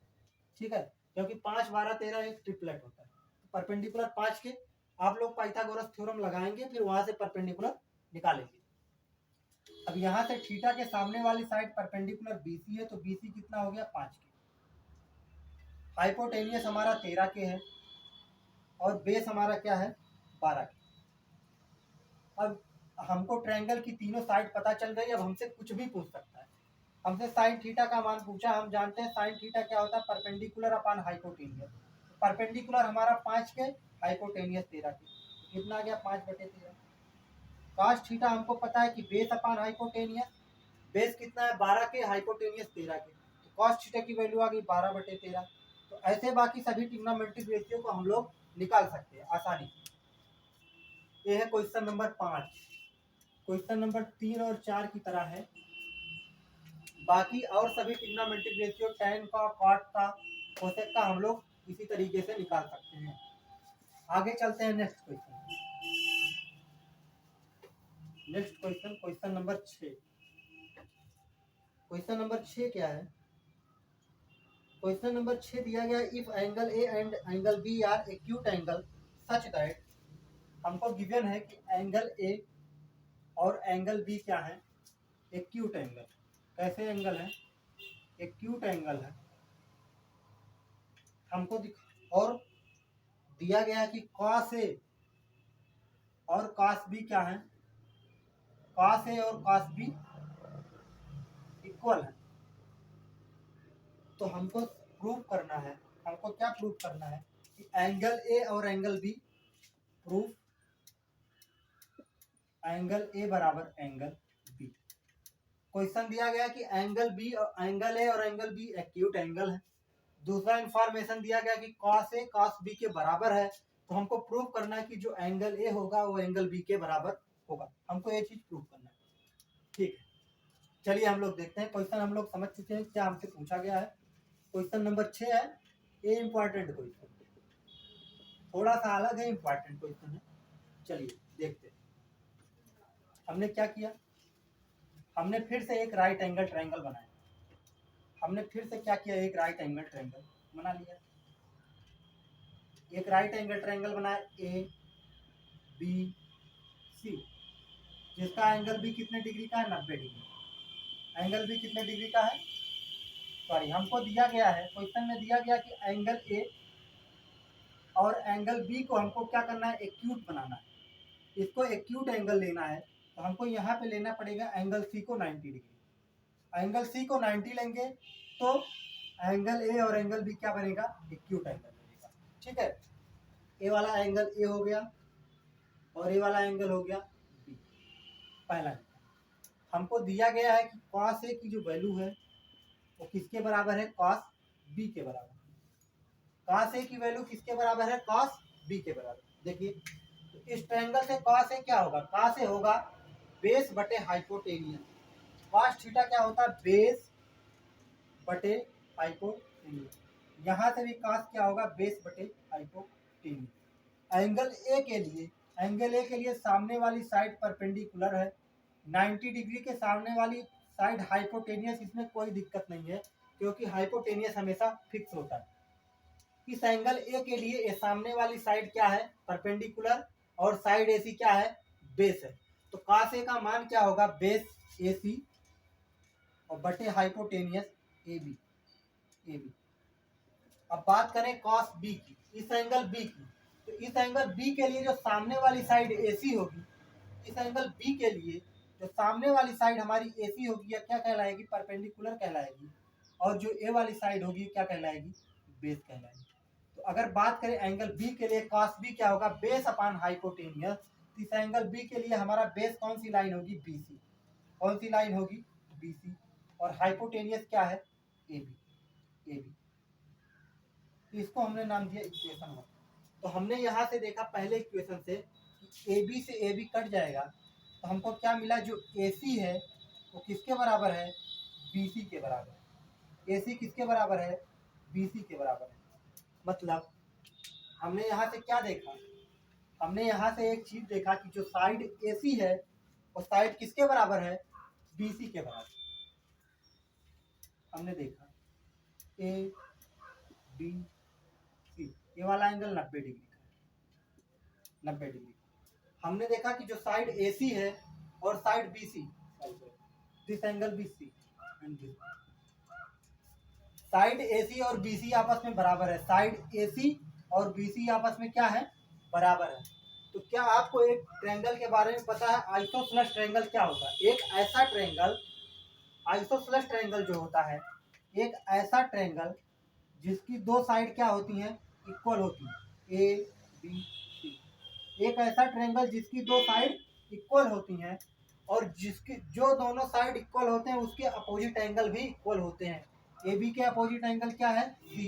ठीक है, क्योंकि 5, 12, 13 एक ट्रिपलेट होता है। तो परपेंडिकुलर 5 के आप लोग पाइथागोरस थ्योरम लगाएंगे, फिर वहां से परपेंडिकुलर निकालेंगे। अब यहाँ से थीटा के सामने वाली साइड परपेंडिकुलर बीसी है, तो बीसी कितना हो गया, 5 के। हाइपोटेनियस हमारा 13 के है और बेस हमारा क्या है, 12 के। अब हमको ट्रायंगल की तीनों साइड पता चल गई। अब हमसे कुछ भी पूछ सकता है। हमसे साइन थीटा का मान पूछा, हम जानते हैं साइन थीटा क्या होता है, परपेंडिकुलर अपान हाइपोटेनियस। परपेंडिकुलर हमारा 5 के, हाइपोटेनियस 13 के, कितना आ गया, 5/13। कॉस थीटा हमको पता है कि बेस अपान हाइपोटेनियस, बेस कितना है, 12 के, हाइपोटेनियस 13 के। तो कॉस थीटा की वैल्यू आ गई 12/13। तो ऐसे बाकी सभी ट्रिग्नोमेट्रिक रेशियो को हम लोग निकाल सकते हैं आसानी से। ये है क्वेश्चन नंबर 5। क्वेश्चन नंबर 3 और 4 की तरह है। बाकी और सभी ट्रिग्नोमेट्रिक रेशियो tan का, cot का, कोसेक का हम लोग इसी तरीके से निकाल सकते हैं। आगे चलते हैं next question. Next question, question number 6। Question number 6 क्या है, क्वेश्चन नंबर 6 दिया गया, if angle A and angle B are acute angle such that. हमको गिवन है कि एंगल ए और एंगल बी क्या है, एक्यूट एंगल। कैसे एंगल है, एक्यूट एंगल है। हमको और दिया गया कि कॉस ए और कॉस बी क्या है, कॉस ए और कॉस बी इक्वल है। तो हमको प्रूव करना है, हमको क्या प्रूव करना है कि एंगल ए और angle B, proof angle A बराबर एंगल बी। क्वेश्चन दिया गया कि एंगल बी और एंगल ए और एंगल बी एक्यूट एंगल है। दूसरा इंफॉर्मेशन दिया गया कि कॉस ए कॉस बी के बराबर है। तो हमको प्रूव करना है कि जो एंगल ए होगा वो एंगल बी के बराबर होगा। हमको ये चीज प्रूव करना है। ठीक है, चलिए हम लोग देखते हैं। क्वेश्चन हम लोग समझ चुके हैं क्या हमसे पूछा गया है। क्वेश्चन नंबर 6 है, ये इंपॉर्टेंट क्वेश्चन, थोड़ा सा अलग है, इंपॉर्टेंट क्वेश्चन है। चलिए देखते हैं। हमने क्या किया, हमने फिर से एक राइट एंगल ट्रायंगल बनाया। हमने फिर से क्या किया, एक राइट एंगल ट्रायंगल बना लिया। एक राइट एंगल ट्रायंगल बनाया ए बी सी, जिसका एंगल भी कितने डिग्री का है, 90 डिग्री। एंगल भी कितने डिग्री का है, सॉरी हमको दिया गया है, क्वेश्चन में दिया गया कि एंगल ए और एंगल बी को हमको क्या करना है, एक्यूट बनाना है। इसको एक्यूट एंगल लेना है। तो हमको यहाँ पे लेना पड़ेगा एंगल सी को 90 डिग्री। एंगल सी को 90 लेंगे तो एंगल ए और एंगल बी क्या बनेगा, एक्यूट एंगल बनेगा। ठीक है, ए वाला एंगल ए हो गया और ए वाला एंगल हो गया बी। पहला हमको दिया गया है कि कॉस ए की जो वैल्यू है वो किसके बराबर है, कॉस बी के बराबर। कॉस ए की वैल्यू किसके बराबर है, कॉस बी के बराबर। देखिए तो इस ट्रायंगल से कॉस ए क्या होगा, कॉस ए होगा बेस बटे हाइपोटेनियस। कॉस थीटा क्या होता है, बेस बटे हाइपोटेनियस। यहाँ से भी कास क्या होगा, बेस बटे हाइपोटेनियस। एंगल ए के लिए सामने वाली साइड परपेंडिकुलर है, 90 डिग्री के सामने वाली साइड हाइपोटेनियस, इसमें कोई दिक्कत नहीं है क्योंकि हाइपोटेनियस हमेशा फिक्स होता है। इस एंगल ए के लिए ये सामने वाली साइड क्या है, परपेंडिकुलर, और साइड एसी क्या है, बेस है। तो कास ए का मान क्या होगा, बेस एसी और बटे हाइपोटेनियस ए बी। अब बात करें कॉस बी की, इस एंगल बी की, तो इस एंगल बी के लिए जो सामने वाली साइड एसी होगी, इस एंगल बी के लिए जो सामने वाली साइड हमारी एसी होगी या क्या कहलाएगी, परपेंडिकुलर कहलाएगी, और जो ए वाली साइड होगी क्या कहलाएगी, बेस कहलाएगी। तो अगर बात करें एंगल बी के लिए, कॉस बी क्या होगा, बेस अपान हाइपोटेनियस। इस एंगल बी के लिए हमारा बेस कौन सी लाइन होगी, बीसी। कौन सी लाइन होगी, बीसी, और हाइपोटेनियस क्या है, एबी। तो इसको हमने नाम दिया इक्वेशन 1। तो हमने यहाँ से देखा पहले इक्वेशन से कि ए बी से ए बी कट जाएगा, तो हमको क्या मिला, जो ए सी है वो किसके बराबर है, बी सी के बराबर। ए सी किसके बराबर है, बी सी के बराबर है। मतलब हमने यहाँ से क्या देखा, हमने यहाँ से एक चीज देखा कि जो साइड ए सी है वो साइड किसके बराबर है, बी सी के बराबर। हमने देखा ए बी सी, ये वाला एंगल 90 डिग्री का, 90 डिग्री। हमने देखा कि जो साइड AC है और side BC, this angle BC and this, side AC और BC आपस में बराबर है। साइड AC और BC आपस में क्या है, बराबर है। तो क्या आपको एक ट्रायंगल के बारे में पता है, आइसोसेलेस ट्रायंगल क्या होता है? एक ऐसा ट्रायंगल, आइसोसेलेस ट्रायंगल जो होता है, एक ऐसा ट्रायंगल जिसकी दो साइड क्या होती हैं, इक्वल होती है, ए बी सी। एक ऐसा ट्रायंगल जिसकी दो साइड इक्वल होती हैं और जिसके जो दोनों साइड इक्वल होते हैं उसके अपोजिट एंगल भी इक्वल होते हैं। ए बी के अपोजिट एंगल क्या है, सी।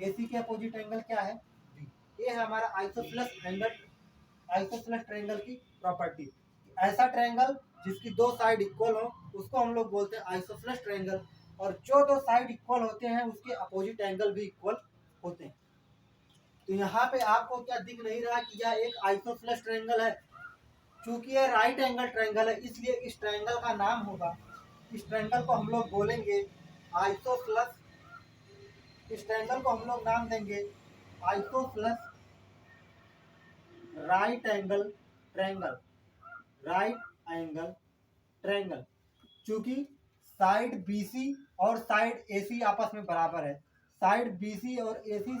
ए सी के अपोजिट एंगल क्या है, बी। ये है हमारा आइसोसेलेस एंगल, आइसोसेलेस ट्रायंगल की प्रॉपर्टी। ऐसा ट्रायंगल जिसकी दो साइड इक्वल हो उसको हम लोग बोलते हैं आइसोसेलेस ट्रायंगल, और जो दो साइड इक्वल होते हैं उसके अपोजिट एंगल भी इक्वल होते हैं। तो यहाँ पे आपको क्या दिख नहीं रहा कि यह एक आइसोसेलेस ट्रायंगल है? चूंकि यह राइट एंगल ट्रायंगल है इसलिए इस ट्रायंगल का नाम होगा, इस ट्रायंगल को हम लोग बोलेंगे आइसोसेलेस। इस ट्रायंगल को हम लोग नाम देंगे isosceles right angle triangle, right angle triangle. चूंकि साइड BC और साइड AC आपस में बराबर है, साइड BC और AC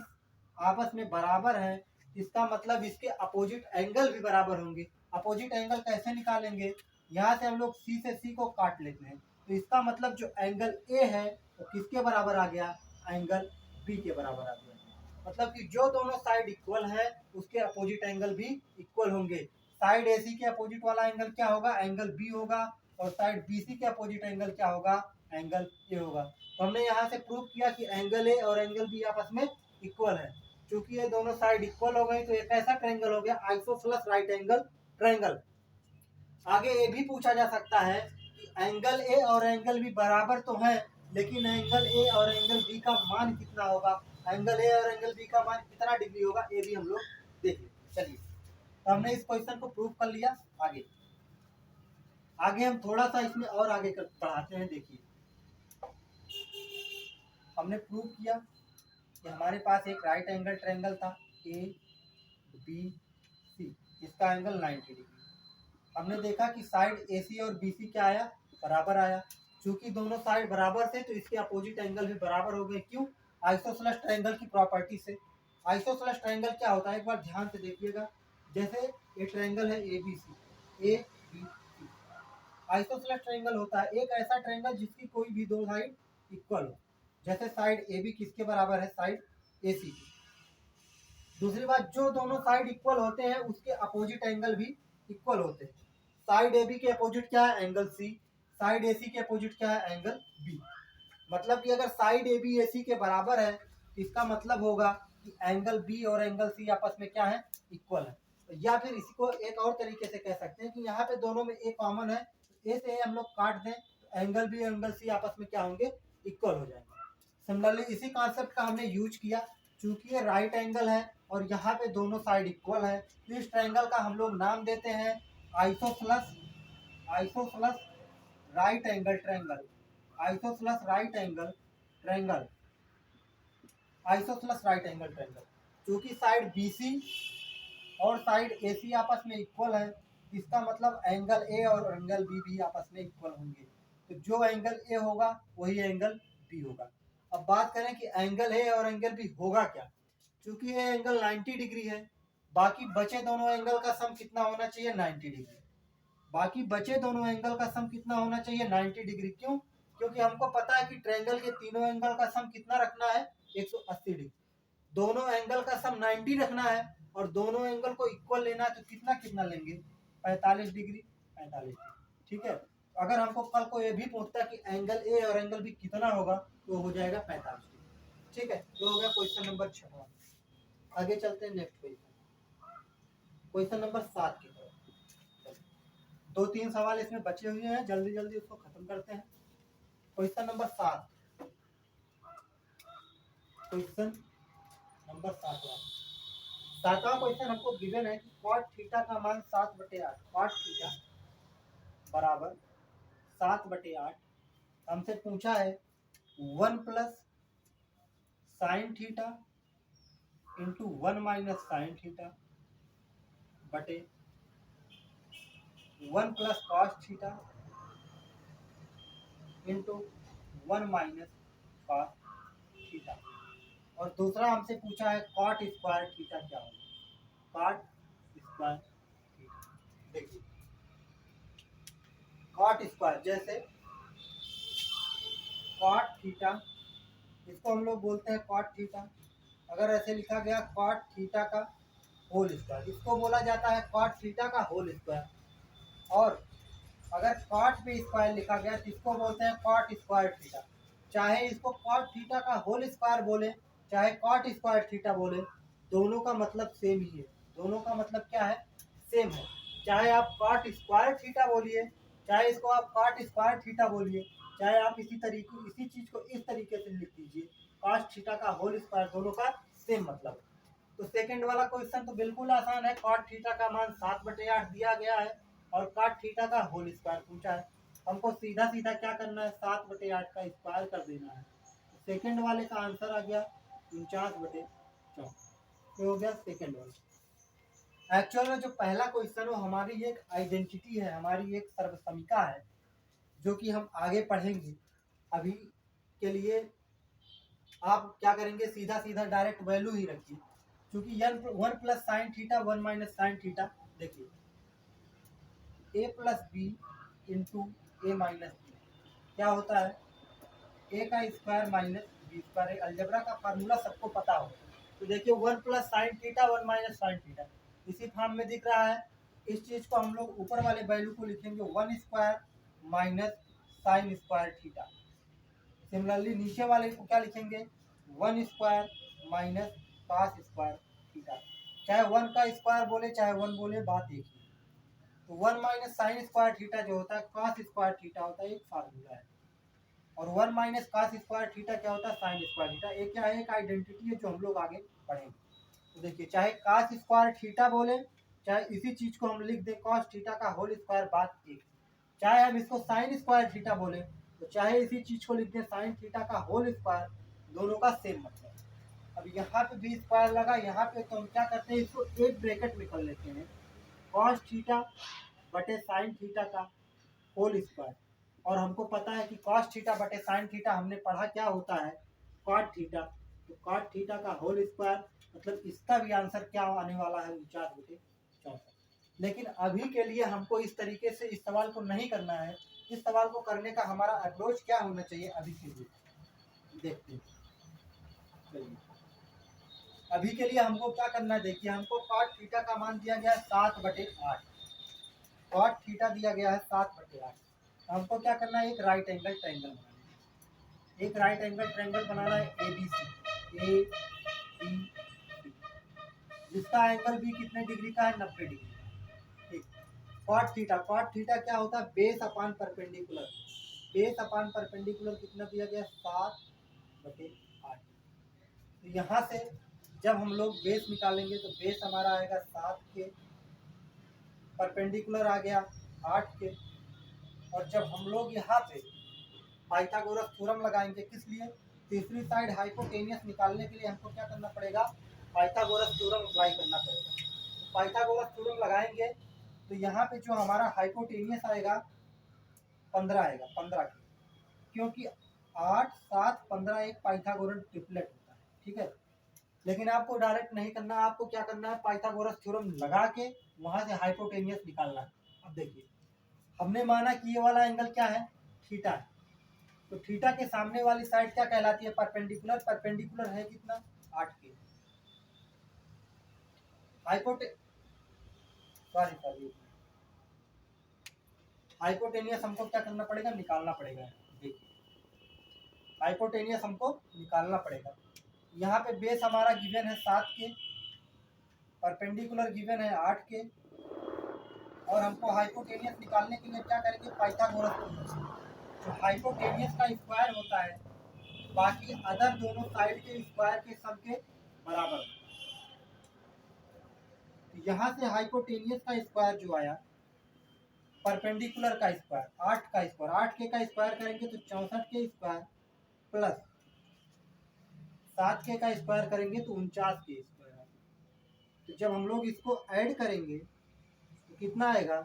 आपस में बराबर है, इसका मतलब इसके अपोजिट एंगल भी बराबर होंगे। अपोजिट एंगल कैसे निकालेंगे, यहाँ से हम लोग C से C को काट लेते हैं, तो इसका मतलब जो एंगल A है वो किसके बराबर आ गया, एंगल B के बराबर आ गया। मतलब कि जो दोनों साइड इक्वल है उसके अपोजिट एंगल भी इक्वल होंगे। साइड AC के अपोजिट वाला एंगल क्या होगा, एंगल B होगा, और साइड BC के अपोजिट एंगल क्या होगा, एंगल A होगा। तो हमने यहाँ से प्रूव किया कि एंगल A और एंगल B आपस में इक्वल है। चूंकि ये दोनों साइड इक्वल हो गई तो एक ऐसा ट्रायंगल हो गया आइसोसेलेस राइट एंगल ट्रायंगल। आगे ये भी पूछा जा सकता है कि एंगल A और एंगल B बराबर तो है, लेकिन एंगल A और एंगल B का मान कितना होगा, एंगल A और एंगल B का मान कितना डिग्री होगा, ये भी हम लोग देख लेते। चलिए, तो हमने इस क्वेश्चन को प्रूव कर लिया। आगे हम थोड़ा सा इसमें और आगे पढ़ाते हैं। देखिए, हमने प्रूव किया कि हमारे पास एक राइट एंगल ट्रायंगल था ABC, इसका एंगल 90 डिग्री। हमने देखा कि साइड AC और BC क्या आया, बराबर आया। चूंकि दोनों साइड बराबर थे तो इसके अपोजिट एंगल भी बराबर हो गए। क्यों, आइसोसेलेस ट्रायंगल की प्रॉपर्टी से। आइसोसेलेस ट्रायंगल क्या होता है, एक बार ध्यान से देखिएगा। जैसे ये ट्रायंगल है ABC, आइसोसेलेस ट्रायंगल होता है एक ऐसा ट्रायंगल जिसकी कोई भी दो साइड इक्वल हो। जैसे साइड AB किसके बराबर है, साइड AC की। दूसरी बात, जो दोनों साइड इक्वल होते हैं उसके अपोजिट एंगल भी इक्वल होते हैं। साइड AB के अपोजिट क्या है, एंगल C। साइड AC के अपोजिट क्या है, एंगल B। मतलब कि अगर साइड AB AC के बराबर है इसका मतलब होगा कि एंगल B और एंगल C आपस में क्या है, इक्वल है। या फिर इसी को एक और तरीके से कह सकते हैं कि यहाँ पे दोनों में A कॉमन है, A से हम लोग काट दें तो एंगल B और एंगल C आपस में क्या होंगे, इक्वल हो जाएंगे। सिमिलरली इसी कॉन्सेप्ट का हमने यूज किया, चूंकि ये राइट एंगल है और यहाँ पे दोनों साइड इक्वल है, तो इस ट्रायंगल का हम लोग नाम देते हैं isosceles, isosceles right angle triangle, isosceles right angle triangle, isosceles right angle triangle. चूंकि साइड BC और साइड AC आपस में इक्वल है, इसका मतलब एंगल A और एंगल B भी आपस में इक्वल होंगे, तो जो एंगल A होगा वही एंगल B होगा। अब बात करें कि एंगल A और एंगल B होगा क्या, चूंकि ये एंगल 90 डिग्री है, बाकी बचे दोनों एंगल का सम कितना होना चाहिए 90 डिग्री, बाकी बचे दोनों एंगल का सम कितना होना चाहिए 90 डिग्री। क्यों? क्योंकि हमको पता है कि ट्रायंगल के तीनों एंगल का सम कितना रखना है 180 डिग्री, दोनों एंगल का सम 90 रखना है और दोनों एंगल को इक्वल लेना है, तो कितना कितना लेंगे 45 डिग्री, 45 डिग्री। ठीक है, अगर हमको कल को ये भी पूछता कि एंगल A और एंगल B कितना होगा, तो हो जाएगा 45 डिग्री। ठीक है, तो हो गया क्वेश्चन नंबर 6। आगे चलते हैं नेक्स्ट क्वेश्चन, क्वेश्चन नंबर 7 की तरफ। 2-3 सवाल इसमें बचे हुए हैं, जल्दी जल्दी उसको खत्म करते हैं। क्वेश्चन नंबर 7, क्वेश्चन नंबर 7वां क्वेश्चन हमको गिवन है कि कॉट थीटा का मान 7/8, कॉट थीटा बराबर 7/8 हमसे पूछा है 1 plus sine theta into 1 minus sine theta बटे 1 plus cos theta into 1 minus cos theta, और दूसरा हमसे पूछा है कॉट स्क्वायर थीटा क्या होगा, कॉट स्क्वायर थीटा। देखिए कॉट स्क्वायर, जैसे कॉट थीटा, इसको हम लोग बोलते हैं कॉट थीटा, अगर ऐसे लिखा गया कॉट थीटा का होल स्क्वायर, इसको बोला जाता है कॉट थीटा का होल स्क्वायर। और अगर कॉट पे स्क्वायर लिखा गया तो इसको बोलते हैं कॉट स्क्वायर थीटा। चाहे इसको कॉट थीटा का होल स्क्वायर बोले, चाहे कॉट स्क्वायर थीटा बोले, दोनों का मतलब सेम ही है, दोनों का मतलब क्या है, सेम है। चाहे आप कॉट स्क्वायर थीटा बोलिए, चाहे इसको आप कॉट स्क्वायर थीटा बोलिए, चाहे आप इसी चीज को इस तरीके से लिख दीजिए, कॉस थीटा का होल स्क्वायर, दोनों का सेम मतलब है। तो सेकंड वाला क्वेश्चन तो बिल्कुल आसान है, कॉट थीटा का मान 7/8 दिया गया है और कॉट थीटा का होल स्क्वायर पूछा है, हमको सीधा सीधा क्या करना है 7/8 का स्क्वायर कर देना है। सेकंड वाले का आंसर आ गया 49/4, तो हो गया सेकंड वाला। एक्चुअल में जो पहला क्वेश्चन वो हमारी एक आइडेंटिटी है, हमारी एक सर्वसमिका है, जो कि हम आगे पढ़ेंगे। अभी के लिए आप क्या करेंगे, सीधा सीधा डायरेक्ट वैल्यू ही रखिए, क्योंकि 1 plus sine theta 1 minus sine theta, देखिए a plus B into A minus B क्या होता है, ए का square minus B square. Algebra का फार्मूला सबको पता हो, तो देखिए 1 plus sine theta 1 minus sine theta इसी फॉर्म में दिख रहा है। इस चीज को हम लोग ऊपर वाले वैल्यू को लिखेंगे 1 square minus sine square theta. Similarly नीचे वाले को क्या लिखेंगे 1 square minus cos square theta. चाहे 1 का स्क्वायर बोले चाहे 1 बोले, बात एक ही। तो 1 माइनस साइन स्क्वायर थीटा जो होता है कॉस स्क्वायर थीटा होता है, एक फार्मूला है। और 1 माइनस कॉस स्क्वायर थीटा क्या होता है, साइन स्क्वायर थीटा। एक क्या है, एक आइडेंटिटी है जो हम लोग आगे पढ़ेंगे। तो देखिए चाहे कॉस स्क्वायर थीटा बोले, चाहे इसी चीज को हम लिख दें कॉस थीटा का होल स्क्वायर, बात एक। चाहे हम इसको साइन स्क्वायर थीटा बोले, तो चाहे इसी चीज को लिख दें साइन थीटा का होल स्क्वायर, दोनों का सेम मतलब। अब यहाँ पे भी स्क्वायर लगा, यहाँ पे तो हम क्या करते हैं, इसको एक ब्रैकेट में कर लेते हैं, कॉस थीटा बटे साइन थीटा का होल स्क्वायर। और हमको पता है कि कॉस थीटा बटे साइन थीटा हमने पढ़ा क्या होता है, कॉट थीटा। तो कॉट थीटा का होल स्क्वायर, मतलब इसका भी आंसर क्या आने वाला है 49/64। लेकिन अभी के लिए हमको इस तरीके से इस सवाल को नहीं करना है। इस सवाल को करने का हमारा अप्रोच क्या होना चाहिए अभी के लिए, देखते हैं। चलिए अभी के लिए हमको क्या करना है, देखिए हमको कॉट थीटा का मान दिया गया है 7/8, कॉट थीटा दिया गया है 7/8। हमको क्या करना है, एक राइट एंगल ट्रायंगल बनाना है, एक राइट एंगल ट्रायंगल बनाना है ए बी सी, जिसका एंगल भी कितने डिग्री का है 90 डिग्री। ठीक, कॉट थीटा, कॉट थीटा क्या होता है, base upon perpendicular. Base upon perpendicular कितना दिया गया 7 बटे 8। तो यहाँ से जब हम लोग बेस निकालेंगे तो बेस हमारा आएगा 7 के, परपेंडिकुलर आ गया 8 के, और जब हम लोग यहाँ पे पाइथागोरस थ्योरम लगाएंगे किस लिए, तीसरी साइड हाइपोटेनियस निकालने के लिए हमको क्या करना पड़ेगा, पाइथागोरस थ्योरम अप्लाई करना पड़ेगा। तो पाइथागोरस थ्योरम लगाएंगे तो यहाँ पे जो हमारा हाइपोटेनियस आएगा 15 आएगा, 15 के, क्योंकि 8, 7, 15 एक पाइथागोरस ट्रिपलेट होता है, ठीक है। लेकिन आपको डायरेक्ट नहीं करना, आपको क्या करना है, पाइथागोरस थ्योरम लगा के वहां से हाइपोटेनियस निकालना है। अब देखिए हमने माना कि ये वाला एंगल क्या है, थीटा है, तो थीटा के सामने वाली साइड क्या कहलाती है, परपेंडिकुलर। परपेंडिकुलर है कितना, 8 के। सॉरी हाइपोटेनियस हमको क्या करना पड़ेगा, निकालना पड़ेगा। देखिए हाइपोटेनियस हमको निकालना पड़ेगा। यहाँ पे बेस हमारा गिवन है 7 के, परपेंडिकुलर गिवन है 8 के, और हमको हाइपोटेनियस निकालने के लिए क्या करेंगे, पाइथागोरस थ्योरम। जो हाइपोटेनियस का स्क्वायर होता है बाकी अदर दोनों साइड के स्क्वायर के सम के बराबर। तो यहाँ से हाइपोटेनियस का स्क्वायर जो आया, परपेंडिकुलर का स्क्वायर 8 का स्क्वायर, 8 के का स्क्वायर करेंगे तो 64 के स्क्वायर प्लस 7 के का स्क्वायर करेंगे तो 49 के स्क्वायर। तो जब हम लोग इसको ऐड करेंगे तो कितना आएगा,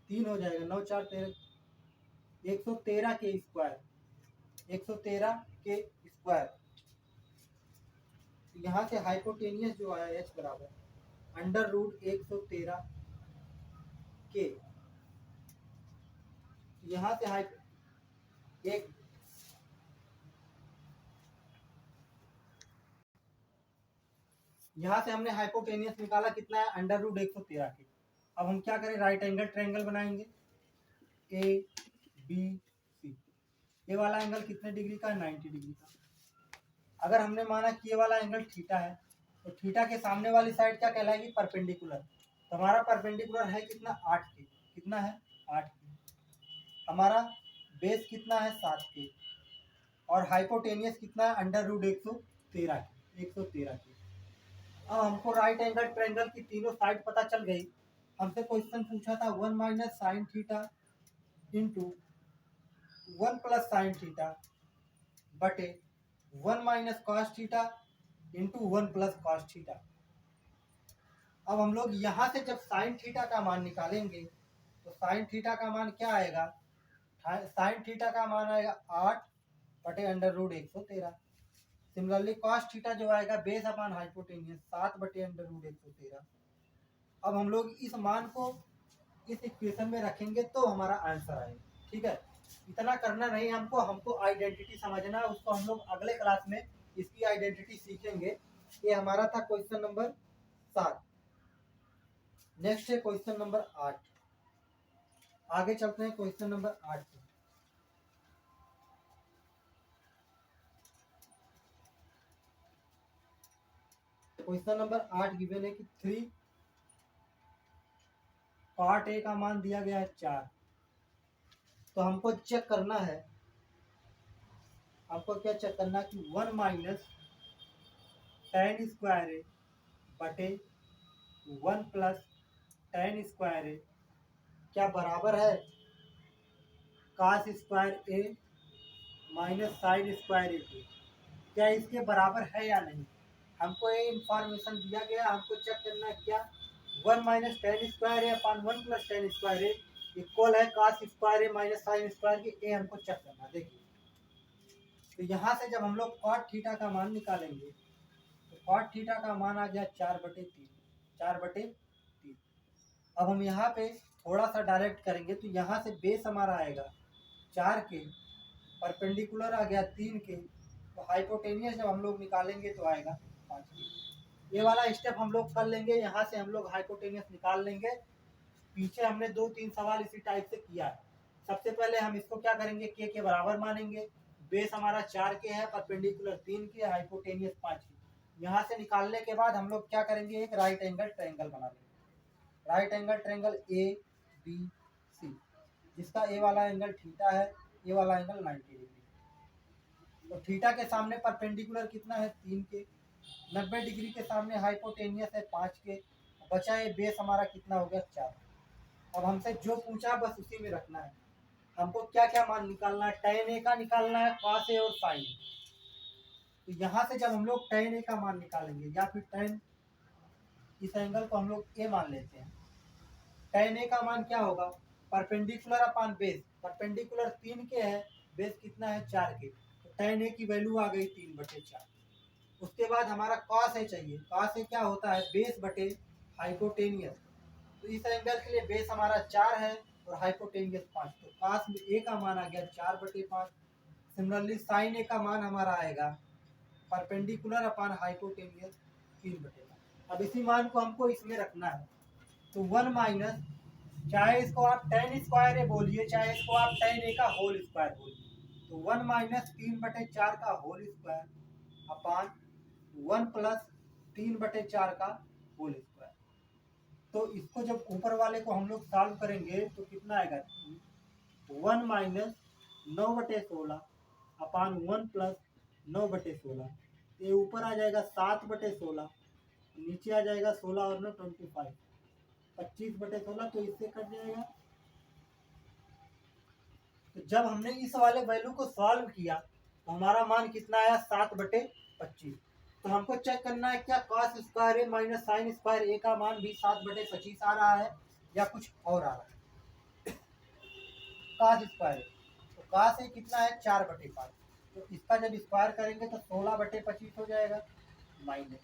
3 हो जाएगा, 9 4 13, 113 के स्क्वायर, 113 के स्क्वायर। यहाँ से हाइपोटेनियस जो आया h बराबर अंडर रूट 113 के, यहाँ से एक यहाँ से हमने हाइपोटेनियस निकाला कितना है, अंडर रूट 113 के। अब हम क्या करें, राइट एंगल ट्रायंगल बनाएंगे, ए बी सी। ये वाला एंगल कितने डिग्री का है, 90 डिग्री का। अगर हमने माना कि ये वाला एंगल थीटा है तो थीटा के सामने वाली साइड क्या कहलाएगी, परपेंडिकुलर। तो हमारा परपेंडिकुलर है कितना, 8 के, कितना है 8 के। हमारा बेस कितना है 7 के, और हाइपोटेनियस कितना है, अंडर रूट 113 के, 113 के। अब हमको राइट एंगल ट्रायंगल की तीनों साइड पता चल गई। हमसे क्वेश्चन पूछा था 1 minus sine theta into 1 plus sine theta बटे 1 minus cos theta into 1 plus cos theta. अब हम लोग यहाँ से जब साइन थीटा का मान निकालेंगे तो साइन थीटा का मान क्या आएगा, साइन थीटा का मान आएगा 8 बटे under root 113। Similarly cos theta जो आएगा बेस अपान हाइपोटेनियस 7 बटे अंडर रूट 113। अब हम लोग इस मान को इस इक्वेशन में रखेंगे तो हमारा आंसर आएगा, ठीक है। इतना करना नहीं हमको, हमको आइडेंटिटी समझना है, उसको हम लोग अगले क्लास में इसकी आइडेंटिटी सीखेंगे। ये हमारा था क्वेश्चन नंबर 7। नेक्स्ट है क्वेश्चन नंबर 8। आगे चलते हैं क्वेश्चन नंबर 8 पे। क्वेश्चन नंबर 8 गिवन है कि 3 पार्ट ए का मान दिया गया है 4। तो हमको चेक करना है, हमको क्या चेक करना है कि 1 माइनस tan स्क्वायर ए बटे 1 प्लस tan स्क्वायर ए क्या बराबर है कास स्क्वायर ए माइनस साइन स्क्वायर ए के। क्या इसके बराबर है या नहीं, हमको ये इंफॉर्मेशन दिया गया। हमको चेक करना है क्या, 1 माइनस tan स्क्वायर ए अपान 1 प्लस tan स्क्वायर ए इक्वल है कास स्क्वायर ए माइनस साइन स्क्वायर के। ए हमको चेक करना, देखिए तो यहाँ से जब हम लोग कॉट थीटा का मान निकालेंगे तो कॉट थीटा का मान आ गया 4/3, 4/3। अब हम यहाँ पे थोड़ा सा डायरेक्ट करेंगे तो यहाँ से बेस हमारा आएगा 4 के, परपेंडिकुलर आ गया 3 के, तो हाइपोटेनियस जब हम लोग निकालेंगे तो आएगा 5 के। ये वाला स्टेप हम लोग कर लेंगे, यहाँ से हम लोग हाइपोटेनियस निकाल लेंगे। पीछे हमने 2-3 सवाल इसी टाइप से किया है। सबसे पहले हम इसको क्या करेंगे, के बराबर मानेंगे। बेस हमारा 4 के है, परपेंडिकुलर 3 के, हाइपोटेनियस 5 के। यहाँ से निकालने के बाद हम लोग क्या करेंगे, एक राइट एंगल ट्रायंगल बना लेंगे। Right angle triangle A B C, जिसका ए वाला एंगल थीटा है, ए वाला एंगल 90 डिग्री। तो थीटा के सामने परपेंडिकुलर कितना है 3 के, 90 डिग्री के सामने हाइपोटेनियस है 5 के, बचा है बेस हमारा कितना हो गया 4। अब हमसे जो पूछा बस उसी में रखना है। हमको क्या क्या मान निकालना है, tan ए का निकालना है, cos ए और sin ए। तो यहाँ से जब हम लोग tan ए का मान निकालेंगे या फिर tan, इस एंगल को हम लोग ए मान लेते हैं, tan ए का मान क्या होगा, परपेंडिकुलर अपान बेस, परपेंडिकुलर 3 के है, बेस कितना है 4 के, तो tan ए की वैल्यू आ गई 3/4। उसके बाद हमारा cos ए चाहिए, cos ए क्या होता है बेस बटे हाइपोटेनियस, तो इस एंगल के लिए बेस हमारा 4 है और हाइपोटेनियस 5, तो cos ए का मान आ गया 4/5। सिमिलरली sin ए का मान हमारा आएगा परपेंडिकुलर अपान हाइपोटेनियस 3/5। अब इसी मान को हमको इसमें रखना है, तो 1 माइनस, चाहे इसको आप tan स्क्वायर ए बोलिए चाहे इसको आप tan ए का होल स्क्वायर बोलिए, तो 1 माइनस 3/4 का होल स्क्वायर अपान 1 प्लस 3/4 का होल स्क्वायर। तो इसको जब ऊपर वाले को हम लोग सॉल्व करेंगे तो कितना आएगा, 1 माइनस 9/16 अपान 1 प्लस 9/16, ये ऊपर आ जाएगा 7/16, नीचे आ जाएगा 16 और 9 25, 25/16, तो इससे कट जाएगा। तो जब हमने इस वाले वैल्यू को सॉल्व किया तो हमारा मान कितना आया 7/25। तो हमको चेक करना है क्या cos स्क्वायर ए माइनस साइन स्क्वायर ए का मान भी 7/25 आ रहा है या कुछ और आ रहा है। cos स्क्वायर ए, तो cos ए कितना है 4/5, तो इसका जब स्क्वायर करेंगे तो 16/25 हो जाएगा, माइनस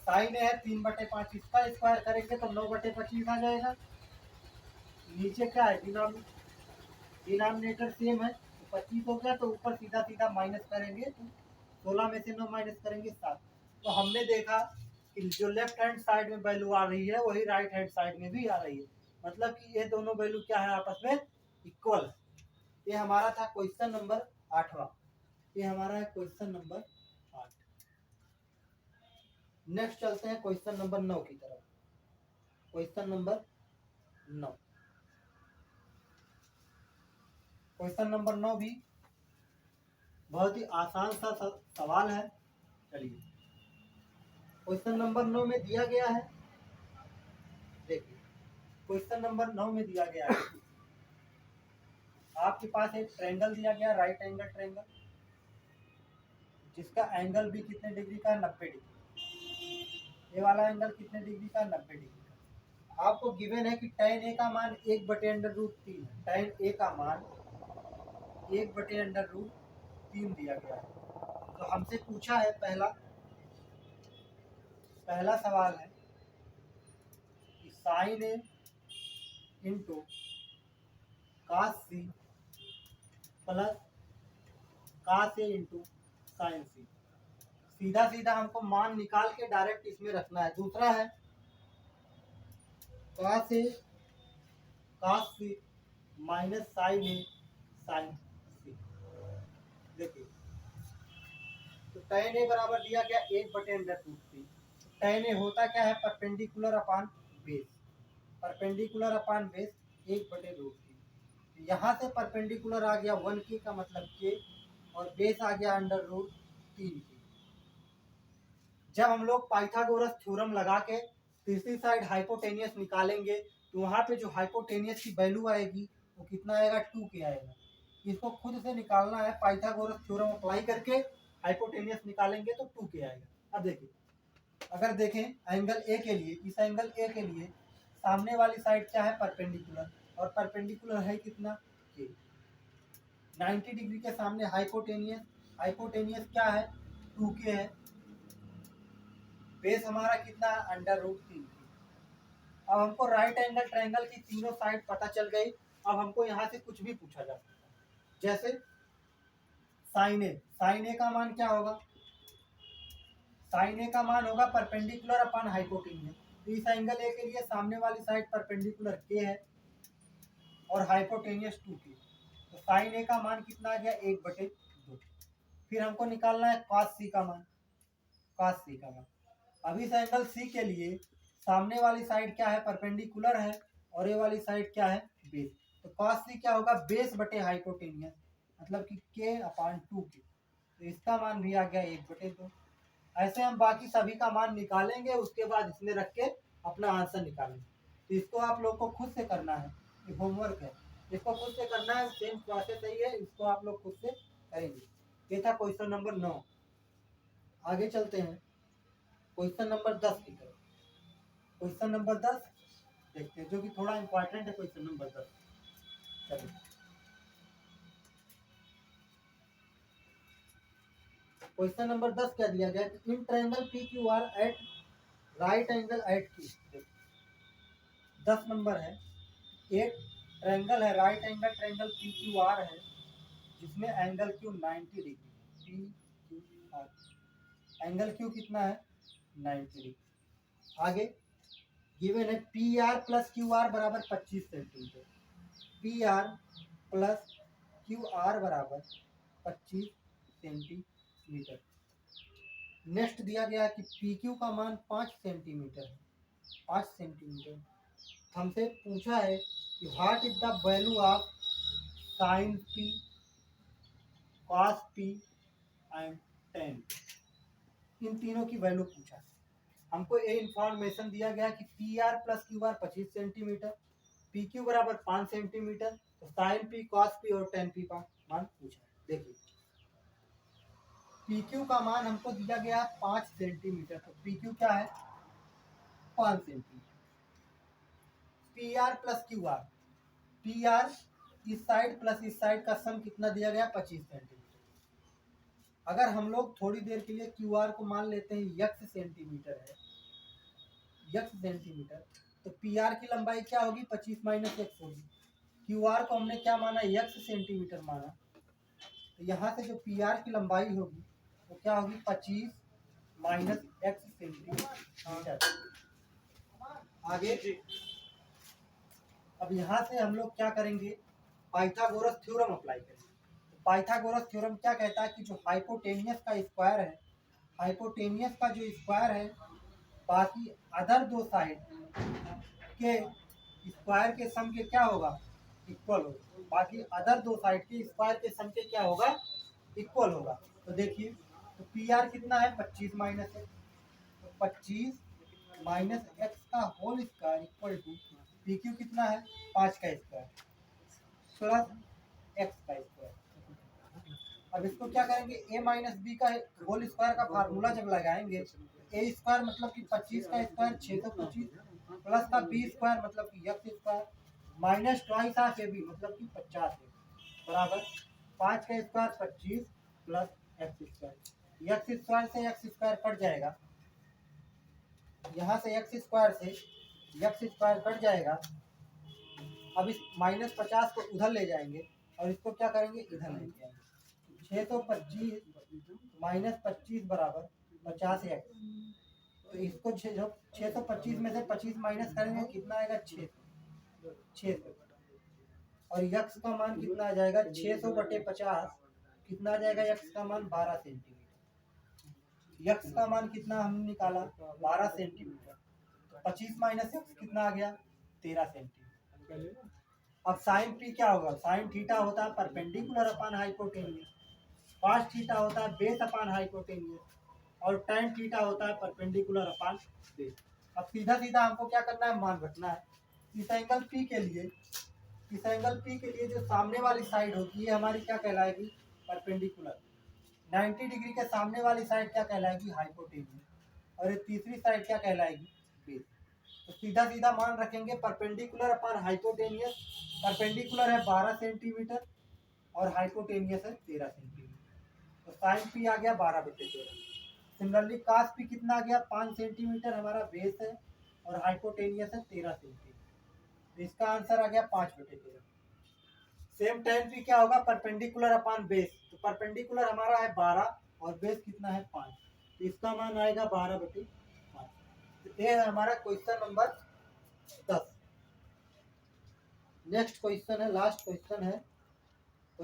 साइन ए है 3/5, इसका स्क्वायर करेंगे तो 9/25 आ जाएगा। नीचे क्या है डिनोमिनेटर सेम है, तो 25 हो गया, तो ऊपर सीधा सीधा माइनस करेंगे तो 16 में से 9 माइनस करेंगे 7। तो हमने देखा कि जो लेफ्ट हैंड साइड में वैल्यू आ रही है वही राइट हैंड साइड में भी आ रही है, मतलब कि ये दोनों वैल्यू क्या है आपस में इक्वल है। ये हमारा था क्वेश्चन नंबर 8वां, ये हमारा है क्वेश्चन नंबर 8। नेक्स्ट चलते हैं क्वेश्चन नंबर 9 की तरफ। क्वेश्चन नंबर 9, क्वेश्चन नंबर 9 भी बहुत ही आसान सा सवाल है। चलिए क्वेश्चन नंबर 9 में दिया गया है, देखिए क्वेश्चन नंबर 9 में दिया गया है आपके पास एक ट्रायंगल दिया गया, राइट एंगल ट्रायंगल, जिसका एंगल भी कितने डिग्री का 90 डिग्री, ये वाला एंगल कितने डिग्री का 90 डिग्री का। आपको गिवन है कि tan ए का मान 1/√3 है, tan ए का मान 1/√3 दिया गया है। तो हमसे पूछा है पहला सवाल है कि sine A into cos C plus cos A into sine C, सीधा सीधा हमको मान निकाल के डायरेक्ट इसमें रखना है। दूसरा है कास ए कास सी माइनस साइन ए साइन सी। देखिए तो tan ए बराबर दिया गया 1/√3। tan ए होता क्या है परपेंडिकुलर अपान बेस, परपेंडिकुलर अपान बेस 1/√3। यहाँ से परपेंडिकुलर आ गया 1k का मतलब k, और बेस आ गया √3k। जब हम लोग पाइथागोरस थ्योरम लगा के तीसरी साइड हाइपोटेनियस निकालेंगे तो वहाँ पे जो हाइपोटेनियस की वैल्यू आएगी वो कितना आएगा 2k आएगा। इसको खुद से निकालना है, पाइथागोरस थ्योरम अप्लाई करके हाइपोटेनियस निकालेंगे तो 2k आएगा। अब देखिए अगर देखें एंगल ए के लिए, इस एंगल ए के लिए सामने वाली साइड क्या है परपेंडिकुलर, और परपेंडिकुलर है कितना k, 90 डिग्री के सामने हाइपोटेनियस, हाइपोटेनियस क्या है 2k है, बेस हमारा कितना है √3। अब हमको राइट एंगल ट्रायंगल की तीनों साइड पता चल गई। अब हमको यहाँ से कुछ भी पूछा जा सकता है, जैसे साइन ए का मान क्या होगा, साइन ए का मान होगा परपेंडिकुलर अपान हाइपोटेनियस। तो इस एंगल ए के लिए सामने वाली साइड परपेंडिकुलर k है और हाइपोटेनियस 2k, तो साइन ए का मान कितना आ गया 1/2। फिर हमको निकालना है cos c का मान, cos c का मान। अब इस एंगल सी के लिए सामने वाली साइड क्या है परपेंडिकुलर है और ये वाली साइड क्या है बेस, तो cos c क्या होगा बेस बटे हाइपोटेनियस, मतलब कि k/2k। तो इसका मान भी आ गया 1/2। ऐसे हम बाकी सभी का मान निकालेंगे, उसके बाद इसमें रख के अपना आंसर निकालेंगे। तो इसको आप लोग को खुद से करना है, ये होमवर्क है, इसको खुद से करना है। सेम प्रोसेस सही है, इसको आप लोग खुद से करेंगे। ये था क्वेश्चन नंबर 9। आगे चलते हैं क्वेश्चन नंबर 10 की तरफ। क्वेश्चन नंबर 10 देखते हैं, जो कि थोड़ा इंपॉर्टेंट है। क्वेश्चन नंबर 10 चलिए, क्वेश्चन नंबर 10 क्या दिया गया कि in triangle P Q R at right angle at Q. 10 number है, एक ट्रायंगल है, right angle triangle P Q R है, जिसमें angle Q 90 degree. P Q R angle Q कितना है 90 डिग्री। आगे गिवन है P R plus Q R बराबर 25 centimetre. P R plus Q R बराबर 25 सेंटीमीटर। नेक्स्ट दिया गया कि पी क्यू का मान 5 सेंटीमीटर है। 5 सेंटीमीटर हमसे पूछा है कि what is the value of sine P cos P and ten. इन तीनों की वैल्यू पूछा है। हमको ये इंफॉर्मेशन दिया गया कि P R plus Q are 25 centimetre, P Q बराबर 5 सेंटीमीटर, तो साइन पी कॉस पी और टेन पी का मान पूछा है। देखिए पी क्यू का मान हमको दिया गया 5 सेंटीमीटर, तो पी क्यू क्या है 5 centimetre. P R plus Q are, P R इस साइड प्लस इस साइड का सम कितना दिया गया 25 सेंटीमीटर। अगर हम लोग थोड़ी देर के लिए क्यू आर को मान लेते हैं यक्स सेंटीमीटर है, यक्स सेंटीमीटर, तो पी आर की लंबाई क्या होगी 25 माइनस एक्स होगी। क्यू आर को हमने क्या माना यक्स सेंटीमीटर माना, तो यहाँ से जो पी आर की लंबाई होगी वो क्या होगी 25 माइनस एक्स सेंटीमीटर। आगे अब यहाँ से हम लोग क्या करेंगे पाइथागोरस थ्योरम अप्लाई करेंगे। पाइथागोरस थ्योरम क्या कहता है कि जो हाइपोटेनियस का स्क्वायर है, हाइपोटेनियस का जो स्क्वायर है बाकी अदर दो साइड के स्क्वायर के सम के क्या होगा इक्वल होगा। बाकी अदर दो साइड के स्क्वायर के सम के क्या होगा इक्वल होगा। तो देखिए तो पी आर कितना है 25 माइनस एक्स, तो 25 माइनस एक्स का whole square equal to P Q कितना है 5 का स्क्वायर प्लस एक्स का स्क्वायर। अब इसको क्या करेंगे ए माइनस बी का होल स्क्वायर का फार्मूला जब लगाएंगे, ए स्क्वायर मतलब कि 25 का स्क्वायर 625 प्लस का बी स्क्वायर मतलब कि X square minus twice of A B मतलब कि 50 बराबर 5 का square 25 plus X square. X square से एक्स स्क्वायर कट जाएगा, यहाँ से एक्स स्क्वायर से एक्स स्क्वायर कट जाएगा। अब इस माइनस 50 को उधर ले जाएंगे और इसको क्या करेंगे इधर ले जाएंगे। 625 माइनस 25 बराबर 50 एक्स, तो इसको 625 में से 25 माइनस करेंगे कितना आएगा 600 और यक्स का मान कितना आ जाएगा 600 बटे 50 कितना आ जाएगा यक्स का मान 12 सेंटीमीटर। यक्स का मान कितना हमने निकाला 12 सेंटीमीटर, 25 माइनस एक्स कितना आ गया 13 सेंटीमीटर। अब साइन पी क्या होगा, साइन थीटा होता है perpendicular upon hypotenuse, cos theta होता है बेस अपान हाइपोटेनियस और tan थीटा होता है परपेंडिकुलर अपान बेस। अब सीधा सीधा हमको क्या करना है मान रखना है। इस एंगल P के लिए, इस एंगल P के लिए जो सामने वाली साइड होगी ये हमारी क्या कहलाएगी परपेंडिकुलर। 90 डिग्री के सामने वाली साइड क्या कहलाएगी हाइपोटेनियस और ये तीसरी साइड क्या कहलाएगी बेस। तो सीधा सीधा मान रखेंगे परपेंडिकुलर अपान हाइपोटेनियस, परपेंडिकुलर है 12 सेंटीमीटर और हाइपोटेनियस है 13 सेंटीमीटर, तो साइन पी आ गया 12/13। सिमिलरली कास पी कितना आ गया 5 सेंटीमीटर हमारा बेस है और हाइपोटेनियस है 13 सेंटीमीटर, तो इसका आंसर आ गया 5/13। सेम टेन पी क्या होगा परपेंडिकुलर अपान बेस, तो परपेंडिकुलर हमारा है 12 और बेस कितना है 5, तो इसका मान आएगा 12/5। तो ये है हमारा क्वेश्चन नंबर 10। नेक्स्ट क्वेश्चन है, लास्ट क्वेश्चन है